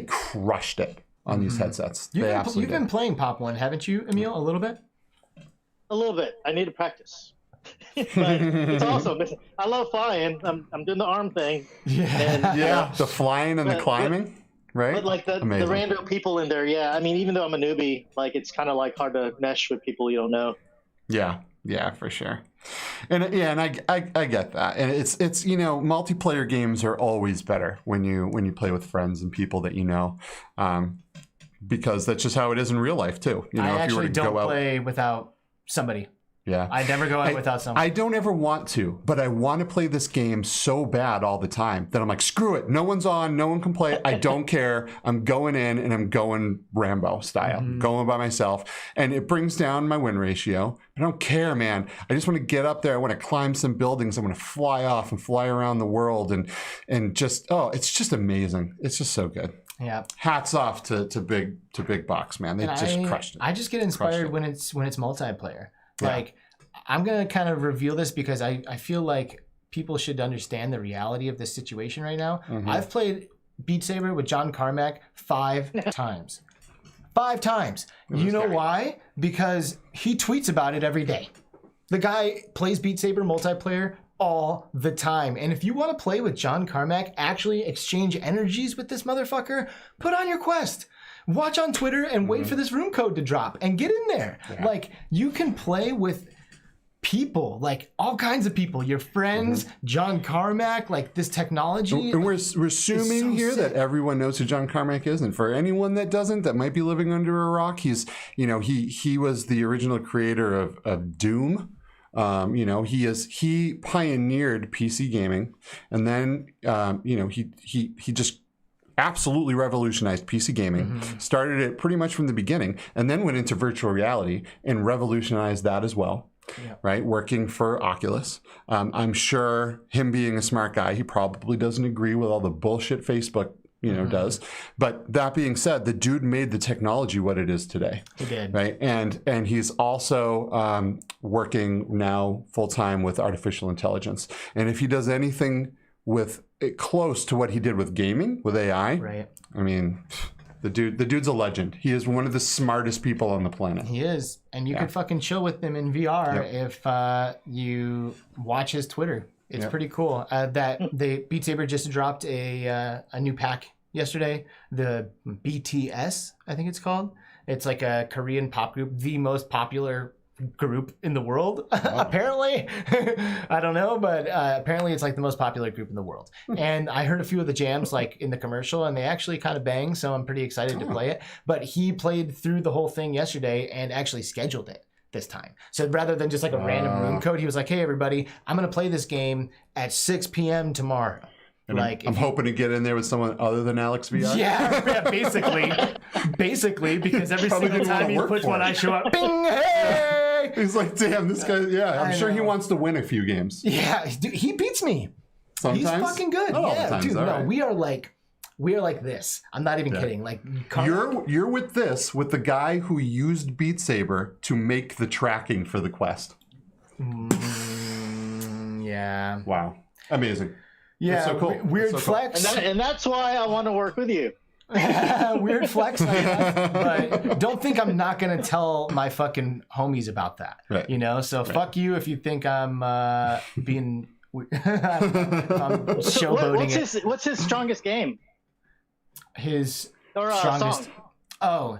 crushed it on these headsets. You've been playing Pop 1, haven't you, Emil? A little bit? A little bit. I need to practice. But it's awesome. I love flying. I'm doing the arm thing. Yeah. And, the flying and the climbing, right? But like the random people in there, yeah. I mean, even though I'm a newbie, like it's kind of like hard to mesh with people you don't know. Yeah, for sure. And I get that. And it's you know, multiplayer games are always better when you play with friends and people that you know. Because that's just how it is in real life too. You know, I if you were to don't go out, play without somebody. Yeah. I never go out without somebody. I don't ever want to, but I want to play this game so bad all the time that I'm like, screw it. No one's on. No one can play. I don't care. I'm going in and I'm going Rambo style, going by myself. And it brings down my win ratio. I don't care, man. I just want to get up there. I want to climb some buildings. I want to fly off and fly around the world and just, it's just amazing. It's just so good. Yeah. Hats off to Big Box, man. They just crushed it. I just get inspired when it's multiplayer. Like, I'm going to kind of reveal this because I feel like people should understand the reality of this situation right now. I've played Beat Saber with John Carmack 5 times. 5 times. You know why? Because he tweets about it every day. The guy plays Beat Saber multiplayer all the time. And if you want to play with John Carmack, actually exchange energies with this motherfucker, put on your Quest. Watch on Twitter and wait for this room code to drop and get in there. Yeah. Like, you can play with people, like all kinds of people, your friends, John Carmack, like this technology. And we're assuming here that everyone knows who John Carmack is. And for anyone that doesn't, that might be living under a rock, he's, you know, he was the original creator of Doom. You know, he pioneered PC gaming, and then you know, he just absolutely revolutionized PC gaming, started it pretty much from the beginning, and then went into virtual reality and revolutionized that as well. Yeah. Right, working for Oculus. I'm sure him being a smart guy, he probably doesn't agree with all the bullshit Facebook, you know, does. But that being said, the dude made the technology what it is today. He did. Right, and he's also working now full time with artificial intelligence. And if he does anything with close to what he did with gaming, with AI, right? I mean, the dude's a legend. He is one of the smartest people on the planet. He is, and you can fucking chill with him in VR if you watch his Twitter. It's pretty cool. Beat Saber just dropped a new pack yesterday. The BTS, I think it's called. It's like a Korean pop group, the most popular group in the world, apparently. I don't know, but apparently it's like the most popular group in the world. And I heard a few of the jams like in the commercial, and they actually kind of bang, so I'm pretty excited to play it. But he played through the whole thing yesterday and actually scheduled it this time. So rather than just like a random room code, he was like, hey everybody, I'm going to play this game at 6 p.m. tomorrow. And like, I'm hoping to get in there with someone other than Alex VR. Yeah, basically, because every single time he puts one, I show up. Bing, hey! He's like, damn, this guy. Yeah, I'm sure he wants to win a few games. Yeah, dude, he beats me. Sometimes he's fucking good. Not all the times, dude. No, right. we are like this. I'm not even kidding. Like, you're with the guy who used Beat Saber to make the tracking for the Quest. Yeah. Wow. Amazing. Yeah, that's so cool. Weird so flex. Cool. And that's why I want to work with you. Weird flex, I guess. But don't think I'm not going to tell my fucking homies about that. Right. You know? So fuck you if you think I'm being... I'm showboating What's his strongest game? His strongest... Song.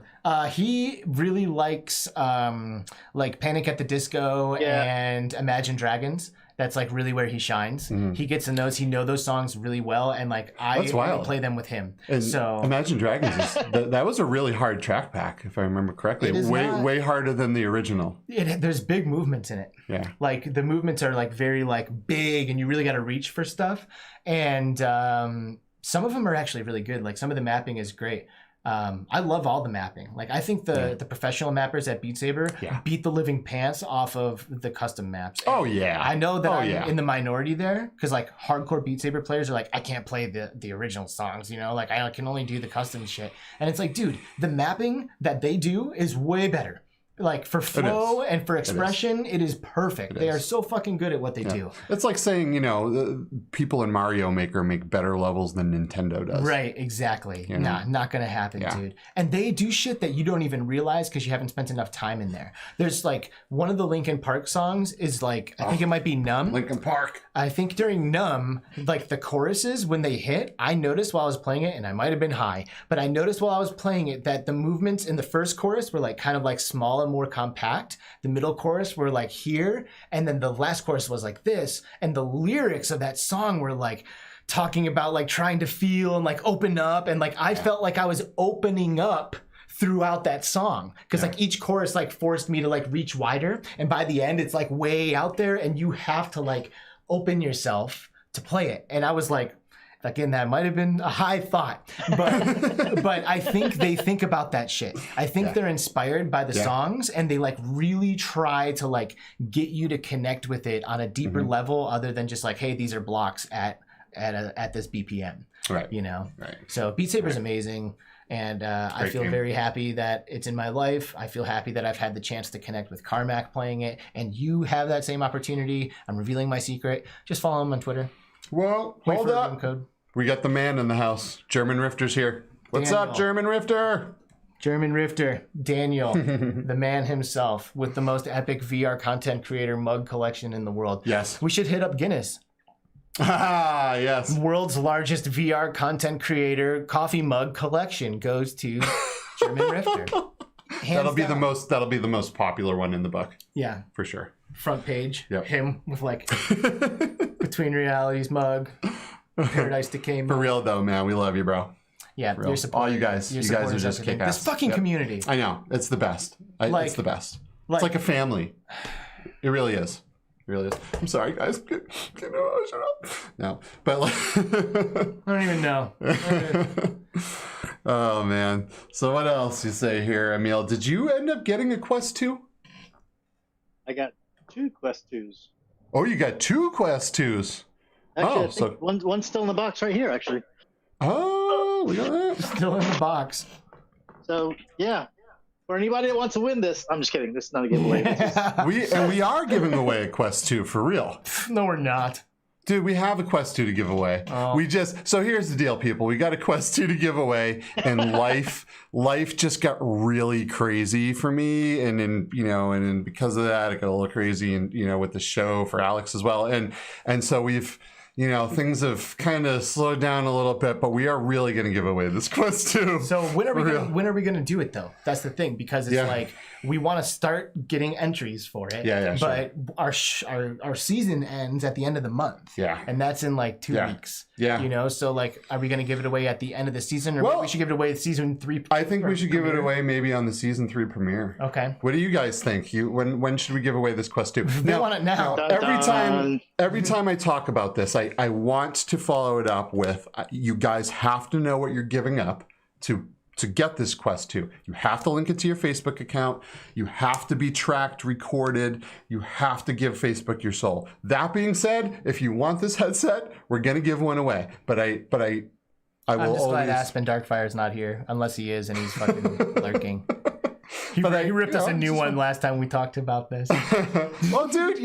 He really likes like Panic at the Disco and Imagine Dragons. That's like really where he shines. He gets in those. He knows those songs really well, and like I play them with him. And so Imagine Dragons that was a really hard track pack, if I remember correctly. Way harder than the original. There's big movements in it. Yeah, like the movements are like very like big, and you really got to reach for stuff. And some of them are actually really good. Like some of the mapping is great. I love all the mapping. Like I think the professional mappers at Beat Saber beat the living pants off of the custom maps. Oh yeah. I know that I'm in the minority there because like hardcore Beat Saber players are like, I can't play the original songs, you know, like I can only do the custom shit. And it's like, dude, the mapping that they do is way better. Like for flow and for expression, it is perfect. They are so fucking good at what they do. It's like saying, you know, the people in Mario Maker make better levels than Nintendo does. Right, exactly. You know? Nah, not gonna happen, dude. And they do shit that you don't even realize because you haven't spent enough time in there. There's like one of the Linkin Park songs is like, I think it might be Numb. Linkin Park. I think during Numb, like the choruses, when they hit, I noticed while I was playing it, and I might have been high, but I noticed while I was playing it that the movements in the first chorus were like kind of like small and more compact. The middle chorus were like here, and then the last chorus was like this, and the lyrics of that song were like talking about like trying to feel and like open up, and like I felt like I was opening up throughout that song because like each chorus like forced me to like reach wider, and by the end it's like way out there and you have to like open yourself to play it. And I was like, again, that might have been a high thought, but I think they think about that shit. I think they're inspired by the songs, and they like really try to like get you to connect with it on a deeper level other than just like, hey, these are blocks at this BPM, right? You know, right? So Beat Saber is amazing. And I feel very happy that it's in my life. I feel happy that I've had the chance to connect with Carmack playing it. And you have that same opportunity. I'm revealing my secret. Just follow him on Twitter. Well, hold up. Code. We got the man in the house. German Rifter's here. What's up, German Rifter? German Rifter, Daniel, the man himself with the most epic VR content creator mug collection in the world. Yes. We should hit up Guinness. Ah, yes. World's largest VR content creator coffee mug collection goes to German Rifter. That'll be the most popular one in the book. Yeah. For sure. Front page. Yep. Him with like Between Realities mug. Paradise Decay mug. For real though, man. We love you, bro. Yeah, your support. All you guys. You guys are just kick ass. This fucking community. I know. It's the best. It's the best. It's like a family. It really is. It really is. I'm sorry, guys. Shut up. No, but like, I don't even know. Oh man. So what else you say here, Emil? Did you end up getting a Quest 2? I got 2 Quest 2s. Oh, you got 2 Quest 2s. Actually, I think one's still in the box right here, actually. Oh, we got that. Still in the box. So yeah. For anybody that wants to win this, I'm just kidding. This is not a giveaway. We are giving away a Quest 2 for real. No, we're not. Dude, we have a Quest 2 to give away. Oh. So here's the deal, people. We got a Quest 2 to give away, and life just got really crazy for me, and then because of that, it got a little crazy, and with the show for Alex as well, and so we've. Things have kind of slowed down a little bit, but we are really going to give away this Quest 2. So when are we going to do it though? That's the thing, because it's like we want to start getting entries for it. Yeah, but our season ends at the end of the month. Yeah. And that's in like 2 weeks. Yeah. So like, are we going to give it away at the end of the season, or maybe we should give it away at season 3? I think we should give it away maybe on the season 3 premiere. Okay. What do you guys think? When should we give away this Quest 2? They want it now. Every time I talk about this, I want to follow it up with, you guys have to know what you're giving up to get this Quest 2. You have to link it to your Facebook account. You have to be tracked, recorded. You have to give Facebook your soul. That being said, if you want this headset, we're going to give one away. But I will I'm just glad Aspen Darkfire's not here, unless he is and he's fucking lurking. He ripped us a new one last time we talked about this. Well, dude,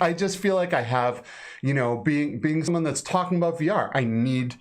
I just feel like I have, being someone that's talking about VR, I need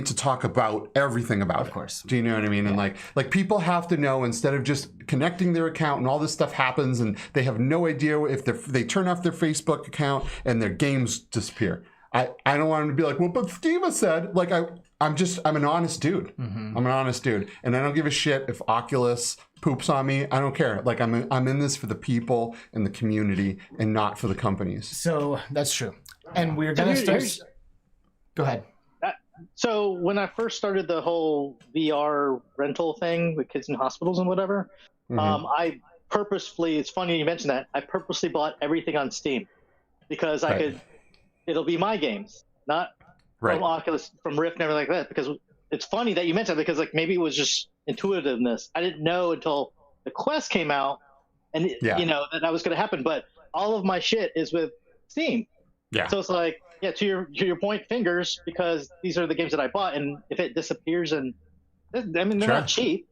to talk about everything about it. Of course. Do you know what I mean? Yeah. And like people have to know, instead of just connecting their account and all this stuff happens and they have no idea if they turn off their Facebook account and their games disappear. I don't want them to be like, well, but Skiva said, like, I'm an honest dude. Mm-hmm. I'm an honest dude. And I don't give a shit if Oculus poops on me. I don't care. Like, I'm in this for the people and the community and not for the companies. So that's true. And we're going to start. Go ahead. So when I first started the whole VR rental thing with kids in hospitals and whatever, I purposefully, it's funny you mentioned that, I purposely bought everything on Steam because it'll be my games, not from Oculus, from Rift and everything like that, because it's funny that you mentioned that because like maybe it was just intuitiveness. I didn't know until the Quest came out, and you know that was going to happen. But all of my shit is with Steam. Yeah. So it's like, yeah, to your point, fingers, because these are the games that I bought, and if it disappears, and I mean they're not cheap.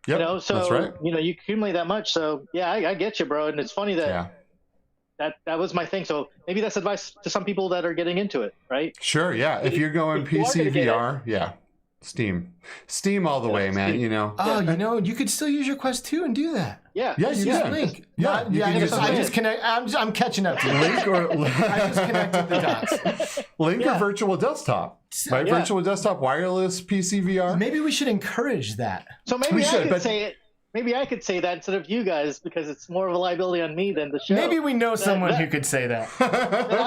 Yep, you know, so that's right. you know you accumulate that much. So yeah, I get you, bro. And it's funny that that was my thing. So maybe that's advice to some people that are getting into it, right? Sure. Yeah. If you're going PC VR, Steam all the way, man. You know. Oh, you know, you could still use your Quest 2 and do that. Yeah. Yeah, you can. Link. I just connect. I'm catching up to you. Link or I just connected the dots. Link or virtual desktop. Right? Yeah. Virtual desktop, wireless PC VR. Maybe we should encorage that. So maybe I could say it. Maybe I could say that instead of you guys because it's more of a liability on me than the show. Maybe we know someone who could say that.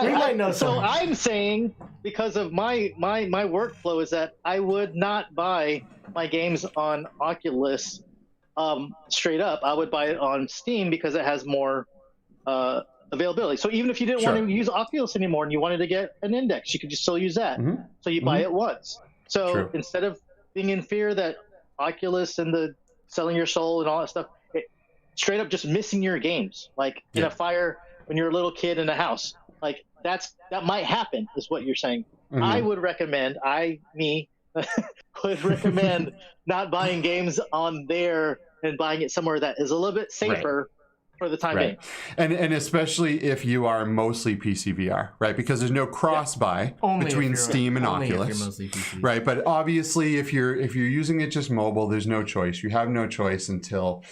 We might know someone. So I'm saying because of my workflow is that I would not buy my games on Oculus straight up. I would buy it on Steam because it has more availability. So even if you didn't want to use Oculus anymore and you wanted to get an index, you could just still use that. So you buy it once. So instead of being in fear that Oculus and the selling your soul and all that stuff, straight up just missing your games, like in a fire when you're a little kid in a house, like that might happen is what you're saying. I would recommend would recommend not buying games on there and buying it somewhere that is a little bit safer for the time being. And especially if you are mostly PC VR, right? Because there's no cross buy between Steam and Oculus, right? But obviously, if you're using it just mobile, there's no choice. You have no choice until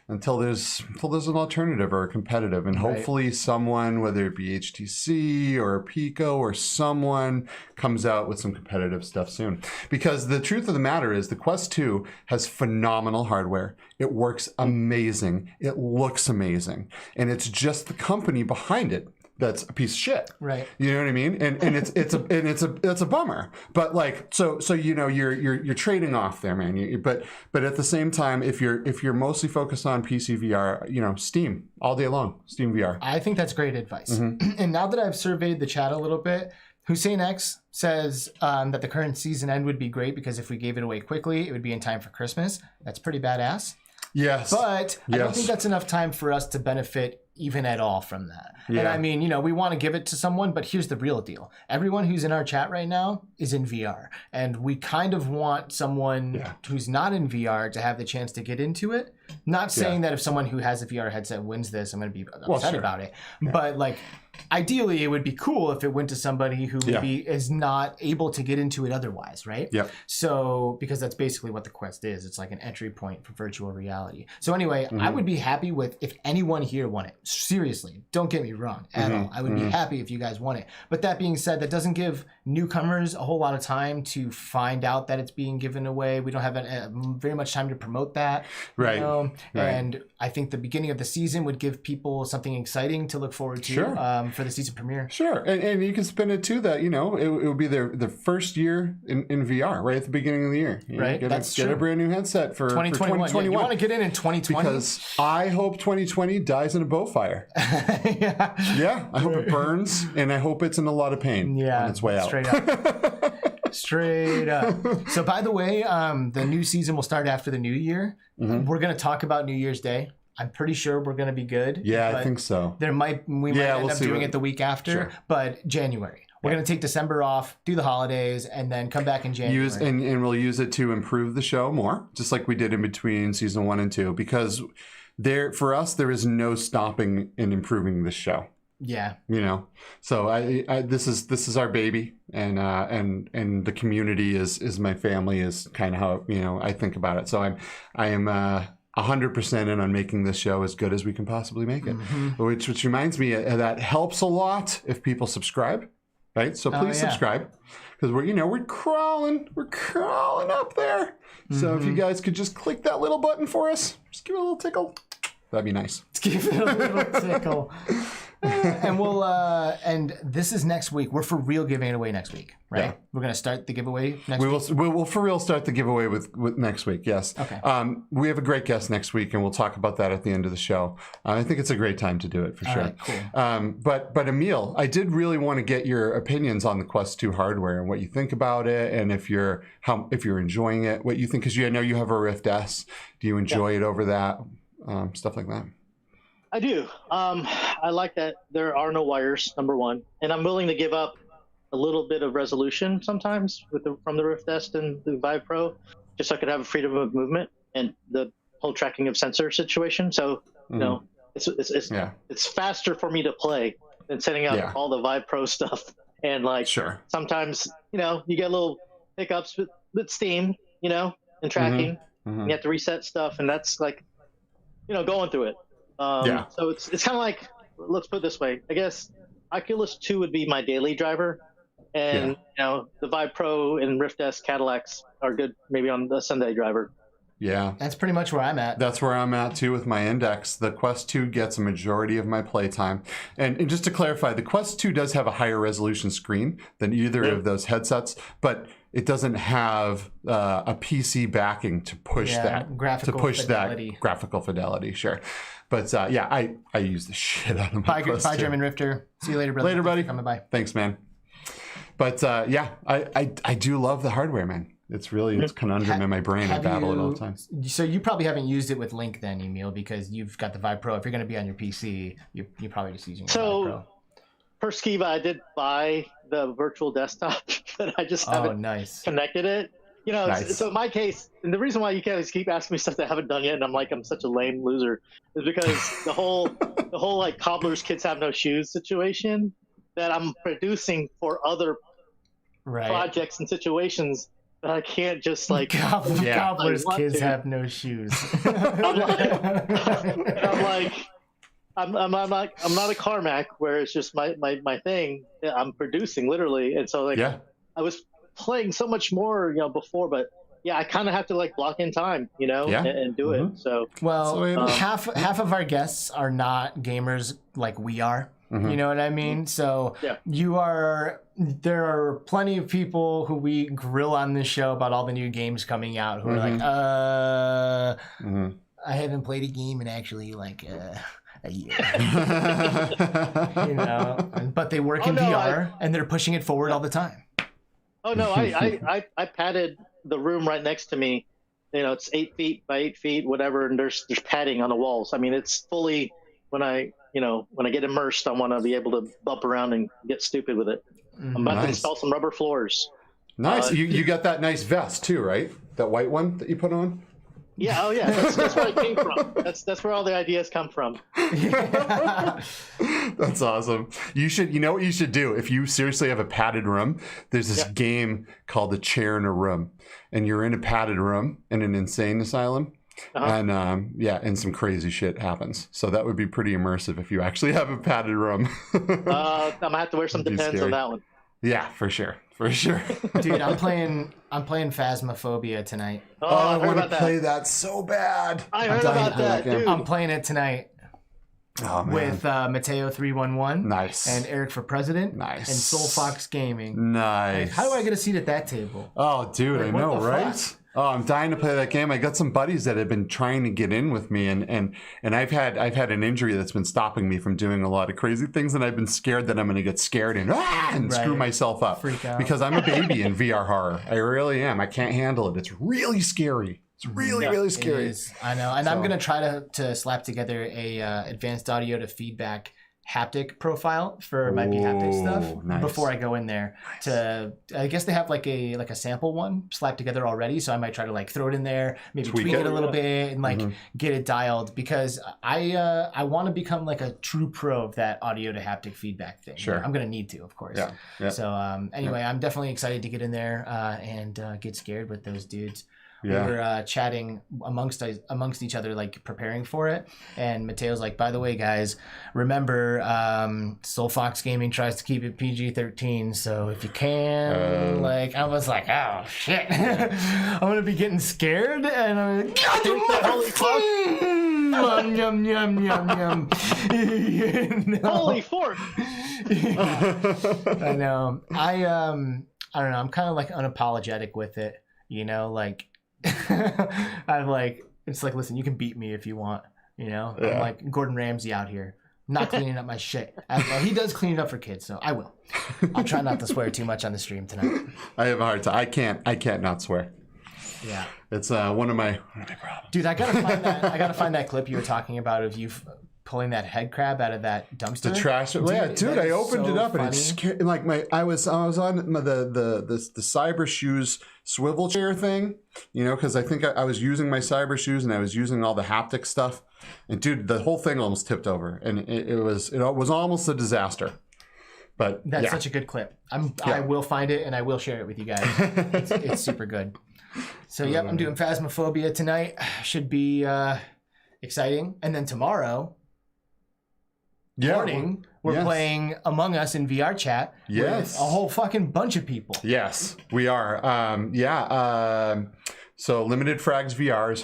there's an alternative or a competitive, and hopefully someone, whether it be HTC or Pico or someone, comes out with some competitive stuff soon. Because the truth of the matter is the Quest 2 has phenomenal hardware. It works amazing. It looks amazing. And it's just the company behind it that's a piece of shit. Right. You know what I mean? And it's a bummer. But like so you know you're trading off there, man. But at the same time, if you're mostly focused on PC VR, you know, Steam all day long, Steam VR. I think that's great advice. And now that I've surveyed the chat a little bit, Hussein X says that the current season end would be great because if we gave it away quickly, it would be in time for Christmas. That's pretty badass. Yes. But I don't think that's enough time for us to benefit even at all from that. Yeah. And I mean, you know, we want to give it to someone, but here's the real deal. Everyone who's in our chat right now is in VR. And we kind of want someone who's not in VR to have the chance to get into it. Not saying that if someone who has a VR headset wins this, I'm going to be upset about it. Yeah. But like, ideally, it would be cool if it went to somebody who maybe is not able to get into it otherwise, right? Yep. So, because that's basically what the Quest is. It's like an entry point for virtual reality. So anyway, I would be happy with if anyone here won it. Seriously, don't get me wrong at all. I would be happy if you guys won it. But that being said, that doesn't give newcomers a whole lot of time to find out that it's being given away. We don't have very much time to promote that. Right. You know? And I think the beginning of the season would give people something exciting to look forward to for the season premiere. Sure. And you can spin it too that, you know, it would be their first year in VR right at the beginning of the year. You right. Know, get a brand new headset for 2021. 2021. You want to get in 2020? Because I hope 2020 dies in a bow fire. Yeah. I hope it burns and I hope it's in a lot of pain on its way out. Straight up. Straight up. So by the way, the new season will start after the new year. We're going to talk about New Year's Day. I'm pretty sure we're going to be good. Yeah, I think so. We might end up doing it the week after, but January. We're going to take December off, do the holidays, and then come back in January. And we'll use it to improve the show more, just like we did in between season 1 and 2, because for us, there is no stopping in improving this show. Yeah. You know, so this is our baby, and the community is my family, is kind of how, you know, I think about it. So I am 100% in on making this show as good as we can possibly make it. Which reminds me that helps a lot if people subscribe, right? So please subscribe, because we're crawling up there. So if you guys could just click that little button for us, just give it a little tickle. That'd be nice. Give it a little tickle. And we'll and this is next week. We're for real giving it away next week, right? Yeah. We're gonna start the giveaway next week. We'll for real start the giveaway with next week. Yes. Okay. We have a great guest next week, and we'll talk about that at the end of the show. I think it's a great time to do it for sure. All right, cool. But Emil, I did really want to get your opinions on the Quest 2 hardware and what you think about it, and if you're enjoying it, what you think, because I know you have a Rift S. Do you enjoy it over that? Stuff like that. I do. I like that there are no wires, number one, and I'm willing to give up a little bit of resolution sometimes from the Rift S and the Vive Pro, just so I could have a freedom of movement and the whole tracking of sensor situation. So you know, it's faster for me to play than setting up all the Vive Pro stuff. And like sometimes you get little hiccups with Steam, and tracking. You have to reset stuff, and that's like going through it. So it's kind of like, let's put it this way. I guess Oculus 2 would be my daily driver, and the Vive Pro and Rift S Cadillacs are good maybe on the Sunday driver. Yeah, that's pretty much where I'm at. That's where I'm at too with my Index. The Quest 2 gets a majority of my playtime. And just to clarify, the Quest 2 does have a higher resolution screen than either of those headsets, but it doesn't have a PC backing to push that graphical fidelity. Sure. But I use the shit out of my Quest 2. Bye, German Rifter. See you later, brother. Later, buddy. Coming by. Thanks, man. But I do love the hardware, man. It's really it's conundrum in my brain. I battle it all the time. So you probably haven't used it with Link then, Emil, because you've got the Vive Pro. If you're going to be on your PC, you're probably just using the Vive Pro. For Skiva, I did buy the virtual desktop, but I just haven't connected it. So in my case, and the reason why you guys keep asking me stuff that I haven't done yet, and I'm such a lame loser, is because the whole like cobbler's kids have no shoes situation that I'm producing for other projects and situations that I can't just like. Cobbler's kids have no shoes. I'm not a Carmack where it's just my thing. I'm producing literally, and so I was playing so much more before, but I kind of have to like block in time and do it. So half of our guests are not gamers like we are. You know what I mean? So there are plenty of people who we grill on this show about all the new games coming out who are like, I haven't played a game in actually like a year. But they work in VR and they're pushing it forward all the time. Oh no, I padded the room right next to me. It's 8 feet by 8 feet, whatever, and there's padding on the walls. I mean, it's fully when I get immersed, I want to be able to bump around and get stupid with it. I'm about to install some rubber floors. Nice. You got that nice vest too, right? That white one that you put on? Yeah. Oh yeah. That's where it came from. That's where all the ideas come from. That's awesome. You know what you should do if you seriously have a padded room. There's this game called A Chair in a Room, and you're in a padded room in an insane asylum. And and some crazy shit happens. So that would be pretty immersive if you actually have a padded room. I'm gonna have to wear some Depends on that one. Yeah, for sure. Dude, I'm playing Phasmophobia tonight. I want to play that so bad. I heard about that, dude. I'm playing it tonight. Oh, man. With Mateo 311. Nice. And Eric for President. Nice. And Soul Fox Gaming. Nice. Like, how do I get a seat at that table? Oh, dude, I know, right? Fuck? Oh, I'm dying to play that game. I got some buddies that have been trying to get in with me, and I've had an injury that's been stopping me from doing a lot of crazy things, and I've been scared that I'm going to get scared and screw myself up. Freak out. Because I'm a baby in VR horror. I really am. I can't handle it. It's really scary. It's really scary. It is. I know, and I'm going to try to slap together a advanced audio to feedback haptic profile for my haptic stuff before I go in there. I guess they have like a sample one slapped together already, so I might try to like throw it in there, maybe tweak it a little bit and like get it dialed, because I want to become like a true pro of that audio to haptic feedback thing. Sure. I'm gonna need to, of course. Yeah. So anyway, I'm definitely excited to get in there and get scared with those dudes. Yeah. We were chatting amongst each other, like preparing for it. And Mateo's like, by the way, guys, remember, Soul Fox Gaming tries to keep it PG-13. So if you can, like, I was like, oh shit, I'm gonna be getting scared, and I'm like, God, Yum, yum, yum, yum, yum. Holy fork! I know. I don't know. I'm kind of like unapologetic with it. You know, like I'm like, it's like, listen, you can beat me if you want. You know, I'm like Gordon Ramsay out here. Not cleaning up my shit. He does clean it up for kids, so I will. I'll try not to swear too much on the stream tonight. I have a hard time. I can't not swear. Yeah, it's one of my problems. Dude, I gotta find that clip you were talking about of you pulling that head crab out of that dumpster. The trash. Dude, I opened it up and it's scary. Like I was on the cyber shoes swivel chair thing, you know, because I think I was using my cyber shoes and I was using all the haptic stuff. And dude, the whole thing almost tipped over, and it was almost a disaster. But that's such a good clip. I will find it and I will share it with you guys. It's super good. So yep, I'm doing Phasmophobia tonight. Should be exciting. And then tomorrow morning, we're playing Among Us in VR chat. Yes, with a whole fucking bunch of people. Yes, we are. So Limited Frags VR is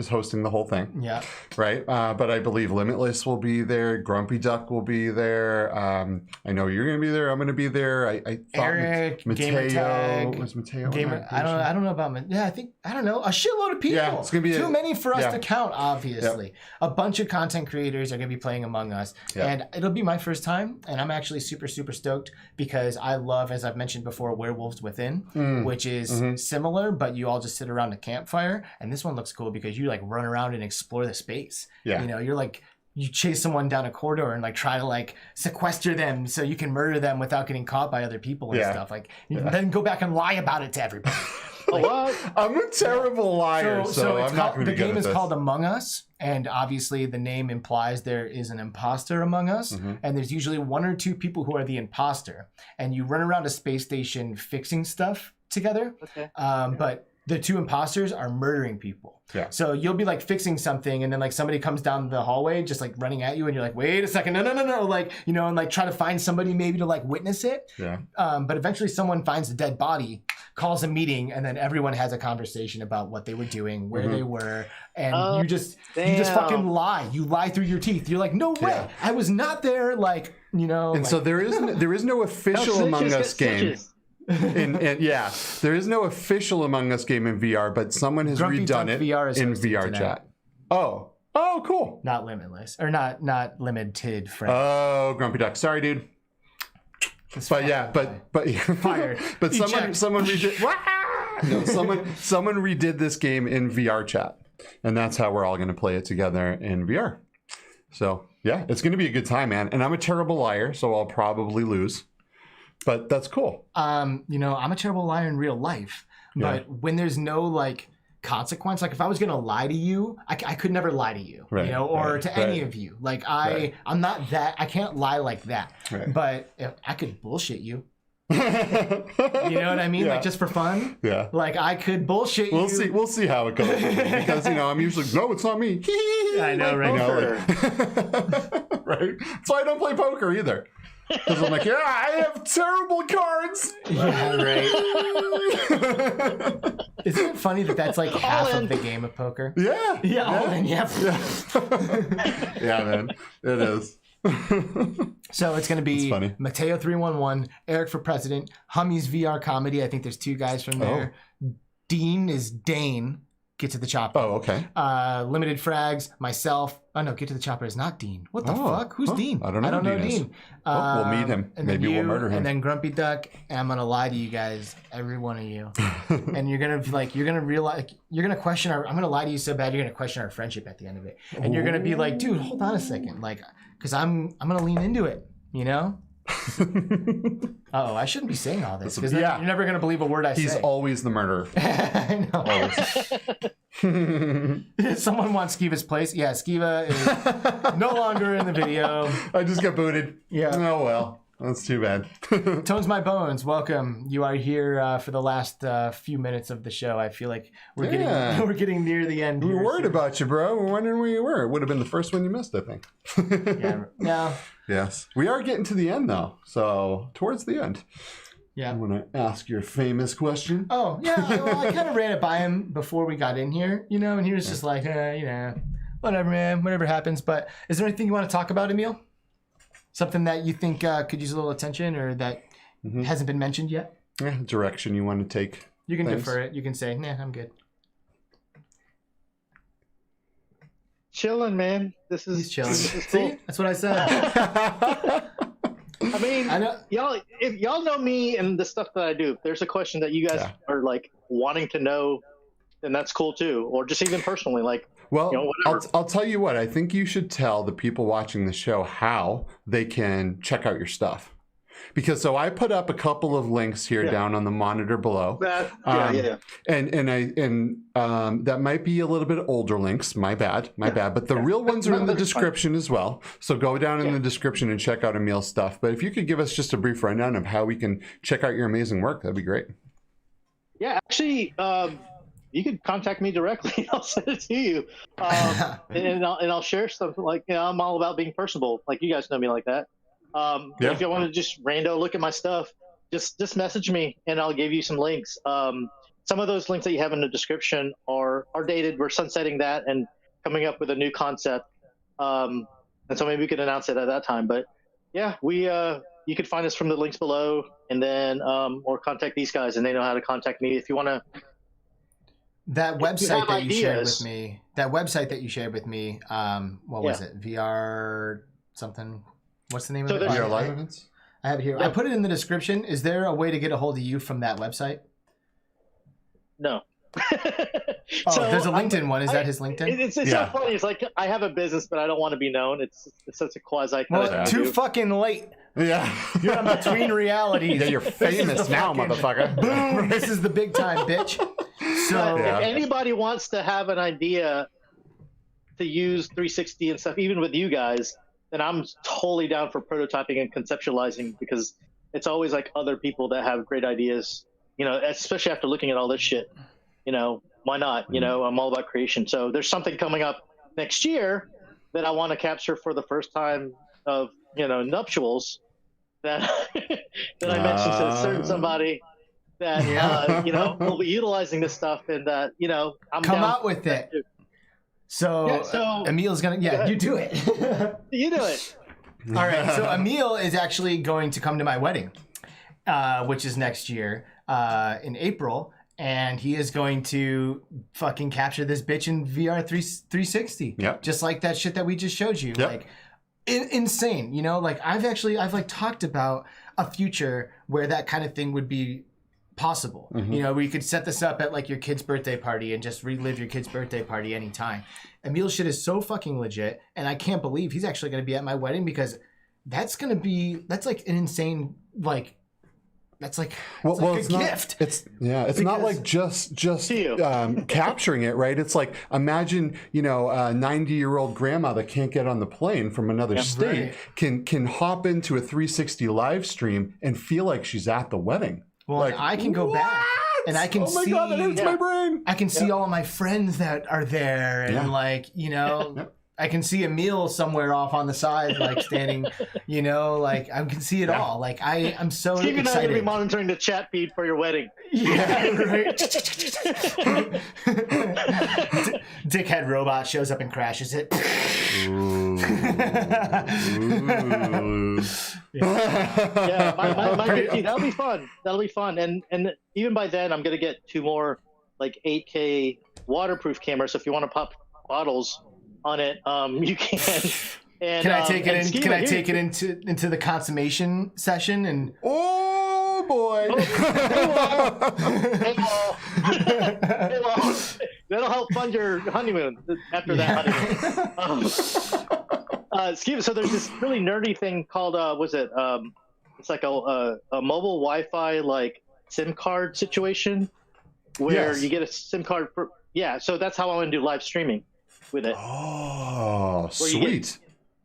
hosting the whole thing. Yeah. Right. But I believe Limitless will be there. Grumpy Duck will be there. I know you're going to be there. I'm going to be there. I thought Eric, Mateo was Mateo. I don't know about. I don't know. A shitload of people. Yeah, it's going to be too many for us to count. Obviously, a bunch of content creators are going to be playing Among Us, and it'll be my first time. And I'm actually super stoked because I love, as I've mentioned before, Werewolves Within, which is similar, but you all just sit around a campfire. And this one looks cool because you like run around and explore the space. Yeah. You know, you're like, you chase someone down a corridor and like try to like sequester them so you can murder them without getting caught by other people and stuff. Like, then go back and lie about it to everybody. Like, what? I'm a terrible liar, so I'm not going to be good at this. The game is called Among Us, and obviously the name implies there is an imposter among us, and there's usually one or two people who are the imposter, and you run around a space station fixing stuff together. Okay. But the two imposters are murdering people. Yeah. So you'll be like fixing something and then like somebody comes down the hallway just like running at you and you're like, wait a second, no. Like, you know, and like try to find somebody maybe to like witness it. Yeah. But eventually someone finds a dead body, calls a meeting, and then everyone has a conversation about what they were doing, where they were. And you just fucking lie. You lie through your teeth. You're like, no way. I was not there. Like, you know. And like, so there is no official Among Us game. And there is no official Among Us game in VR, but someone has redone it in VR chat. Oh, cool. Not limitless or not limited. Friend. Oh, Grumpy Duck. Sorry, dude. But fired. But someone redid. No, someone redid this game in VR chat, and that's how we're all going to play it together in VR. So yeah, it's going to be a good time, man. And I'm a terrible liar, so I'll probably lose. But that's cool. You know, I'm a terrible liar in real life. But when there's no like consequence, like if I was gonna lie to you, I could never lie to you, you know, or to any of you. Like I'm not that. I can't lie like that. Right. But if I could bullshit you. You know what I mean? Like just for fun. Yeah. Like I could bullshit you. We'll see how it goes. Because you know I'm usually no, it's not me. I know, right? Right. So I don't play poker either. Because I'm like, I have terrible cards. Yeah, right. Isn't it funny that that's like half of the game of poker? Yeah. Yeah, all in, yeah. Yeah, man. It is. So it's going to be Mateo 311, Eric for President, Hummy's VR Comedy. I think there's two guys from there. Dean is Dane. Get to the Chopper. Oh, okay. Limited Frags, myself. Oh, no, Get to the Chopper is not Dean. What the fuck? Who's Dean? I don't know Dean. We'll meet him. Maybe we'll murder him. And then Grumpy Duck. And I'm going to lie to you guys, every one of you. And you're going to like, you're going to realize, you're going to question I'm going to lie to you so bad, you're going to question our friendship at the end of it. And you're going to be like, dude, hold on a second. Like, because I'm going to lean into it, you know? I shouldn't be saying all this because you're never going to believe a word I say. He's always the murderer. I know. Always. Someone wants Skiva's place. Yeah, Skiva is no longer in the video. I just got booted. Yeah. Oh, well. That's too bad. Tones My Bones, welcome. You are here for the last few minutes of the show. I feel like we're getting near the end. We were worried about you, bro. We're wondering where you were. It would have been the first one you missed, I think. Yeah. Yes. We are getting to the end, though. So, towards the end. Yeah. I want to ask your famous question. Oh, yeah. Well, I kind of ran it by him before we got in here, you know, and he was just like, you know, whatever, man, whatever happens. But is there anything you want to talk about, Emil? Something that you think could use a little attention or that hasn't been mentioned yet? Yeah, direction you want to take. You can defer it. You can say, nah, I'm good. Chilling, man. He's chilling. This is See? cool. That's what I said. I mean, I know. if y'all know me and the stuff that I do, if there's a question that you guys are like wanting to know, then that's cool too. Or just even personally, like, well, you know, I'll tell you what, I think you should tell the people watching the show how they can check out your stuff. Because so I put up a couple of links here down on the monitor below. And that might be a little bit older links. My bad. But the real ones are in the description as well. So go down in the description and check out Emil's stuff. But if you could give us just a brief rundown of how we can check out your amazing work, that'd be great. Yeah, actually, you could contact me directly. I'll send it to you, and I'll share something. Like, you know, I'm all about being personable. Like, you guys know me like that. If you want to just rando look at my stuff, just message me and I'll give you some links. Some of those links that you have in the description are dated. We're sunsetting that and coming up with a new concept. And so maybe we could announce it at that time. But yeah, you could find us from the links below, and then or contact these guys and they know how to contact me if you want to. That website that you shared with me, what was it? VR something? What's the name of it? VR Live Events? I have it here. Yeah. I put it in the description. Is there a way to get a hold of you from that website? No. There's a LinkedIn one. Is that his LinkedIn? It's so funny. It's like, I have a business, but I don't want to be known. It's such a quasi. Well, too fucking late. Yeah. You're on between realities. Yeah, you're famous now, motherfucker. Boom. This is the big time, bitch. So if anybody wants to have an idea to use 360 and stuff, even with you guys, then I'm totally down for prototyping and conceptualizing, because it's always like other people that have great ideas, you know, especially after looking at all this shit, you know, why not? You know, I'm all about creation. So there's something coming up next year that I want to capture for the first time of, you know, nuptials that, that I mentioned to a certain somebody that, you know, will be utilizing this stuff, and that, you know, I'm come down out with it. So Emil's gonna, you do it. You do it. All right. So Emil is actually going to come to my wedding, which is next year in April, and he is going to fucking capture this bitch in VR 360. Yep. Just like that shit that we just showed you. Yep. Like insane. You know, like I've like talked about a future where that kind of thing would be possible. You know, where you could set this up at like your kid's birthday party and just relive your kid's birthday party anytime. Emil's shit is so fucking legit, and I can't believe he's actually going to be at my wedding, because that's like an insane, like, that's like, it's like a gift. It's not like just capturing it, right? It's like, imagine, you know, a 90-year-old grandma that can't get on the plane from another state can hop into a 360 live stream and feel like she's at the wedding. Well, like, I can go back and I can see. God, that hurts my brain. I can see all of my friends that are there, and like, you know, I can see Emil somewhere off on the side, like standing. You know, like I can see it all. Like I'm so Steve excited. and I are gonna be monitoring the chat feed for your wedding. Yeah, right. Dickhead robot shows up and crashes it. That'll be fun. That'll be fun. And even by then, I'm gonna get 2 more like 8K waterproof cameras. So if you want to pop bottles on it, you can. And, can I take it in? Can I take it into the consummation session? And oh boy, that'll help fund your honeymoon after that honeymoon. So there's this really nerdy thing called it's like a mobile Wi-Fi like SIM card situation where you get a SIM card for so that's how I want to do live streaming with it. Oh, sweet.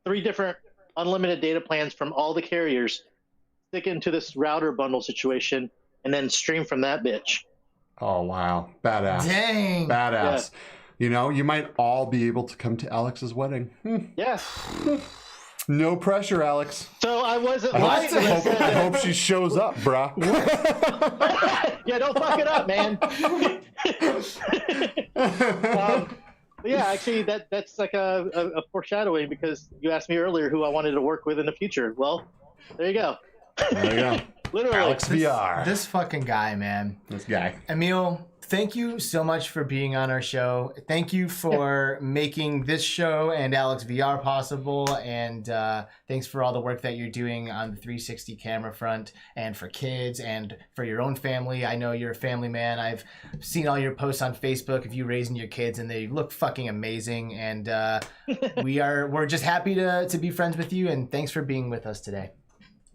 3 different unlimited data plans from all the carriers, stick it into this router bundle situation, and then stream from that bitch. Oh, wow. Badass. Dang. Badass. Yeah. You know, you might all be able to come to Alex's wedding. Yeah. No pressure, Alex. So I wasn't I hope she shows up, brah. Yeah, don't fuck it up, man. But yeah, actually, that's like a foreshadowing because you asked me earlier who I wanted to work with in the future. Well, there you go. There you go. Literally. Alex VR. This fucking guy, man. This guy. Emil, thank you so much for being on our show. Thank you for making this show and Alex VR possible. And thanks for all the work that you're doing on the 360 camera front and for kids and for your own family. I know you're a family man. I've seen all your posts on Facebook of you raising your kids and they look fucking amazing. And we're just happy to be friends with you. And thanks for being with us today.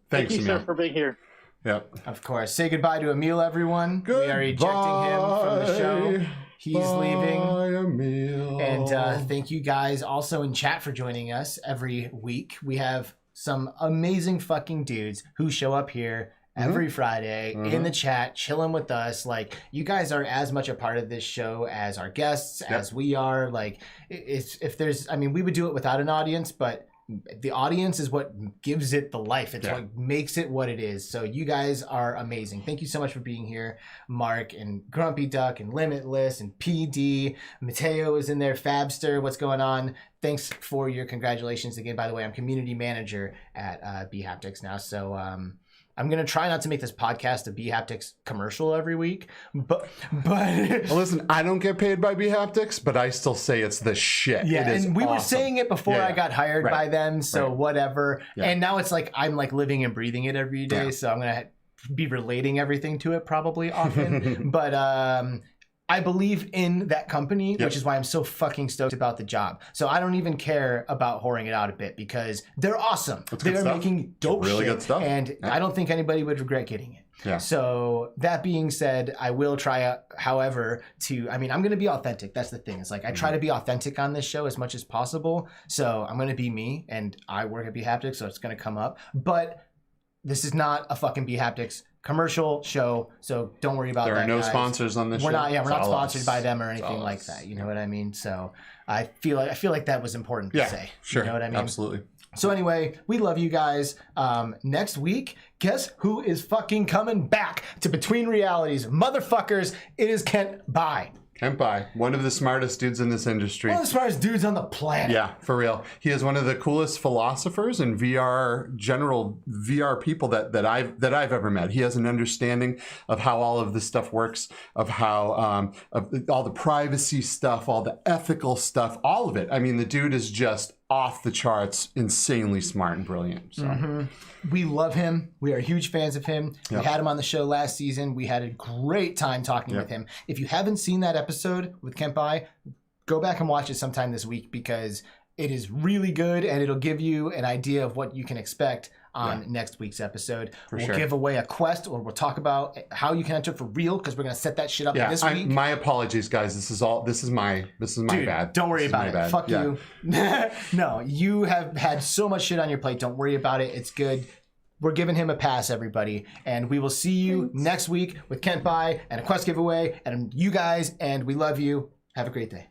Thank you, sir, for being here. Yep. Of course. Say goodbye to Emil, everyone. Goodbye. We are ejecting him from the show. He's leaving. Emil. And thank you guys also in chat for joining us every week. We have some amazing fucking dudes who show up here every Friday in the chat, chilling with us. Like, you guys are as much a part of this show as our guests, as we are. Like, if there's, I mean, we would do it without an audience, but the audience is what gives it the life. It's what makes it what it is. So you guys are amazing. Thank you so much for being here. Mark and Grumpy Duck and Limitless and PD. Mateo is in there. Fabster, what's going on? Thanks for your congratulations again. By the way, I'm community manager at B-Haptics now. So I'm going to try not to make this podcast a B-Haptics commercial every week, but well, listen, I don't get paid by B-Haptics, but I still say it's the shit. Yeah, it is and we awesome. were saying it before I got hired by them, so whatever. Yeah. And now it's like I'm like living and breathing it every day, so I'm going to be relating everything to it probably often. But I believe in that company, which is why I'm so fucking stoked about the job. So I don't even care about whoring it out a bit because they're awesome. They're making dope really shit, good stuff. And I don't think anybody would regret getting it. Yeah. So that being said, I will try, however, I'm going to be authentic. That's the thing. It's like I try to be authentic on this show as much as possible. So I'm going to be me, and I work at B-Haptics, so it's going to come up. But this is not a fucking B-Haptics commercial show, so don't worry about that. There are no guys. sponsors on this show. We're not sponsored by them or anything like that. You know what I mean? So I feel like that was important to say. Sure. You know what I mean? Absolutely. So anyway, we love you guys. Next week, guess who is fucking coming back to Between Realities? Motherfuckers, it is Kent Bai. Kent Bai, one of the smartest dudes in this industry. One of the smartest dudes on the planet. Yeah, for real. He is one of the coolest philosophers and general VR people that I've ever met. He has an understanding of how all of this stuff works, of how of all the privacy stuff, all the ethical stuff, all of it. I mean, the dude is just off the charts, insanely smart and brilliant. So. We love him. We are huge fans of him. We had him on the show last season. We had a great time talking with him. If you haven't seen that episode with Kent Bai, go back and watch it sometime this week because it is really good and it'll give you an idea of what you can expect on next week's episad. We'll give away a quest, or we'll talk about how you can enter for real because we're going to set that shit up this week. My apologies, guys. This is my Dude, bad. Don't worry about it. Fuck you. No, you have had so much shit on your plate. Don't worry about it. It's good. We're giving him a pass, everybody. And we will see you next week with Kent Bai and a quest giveaway. And you guys, and we love you. Have a great day.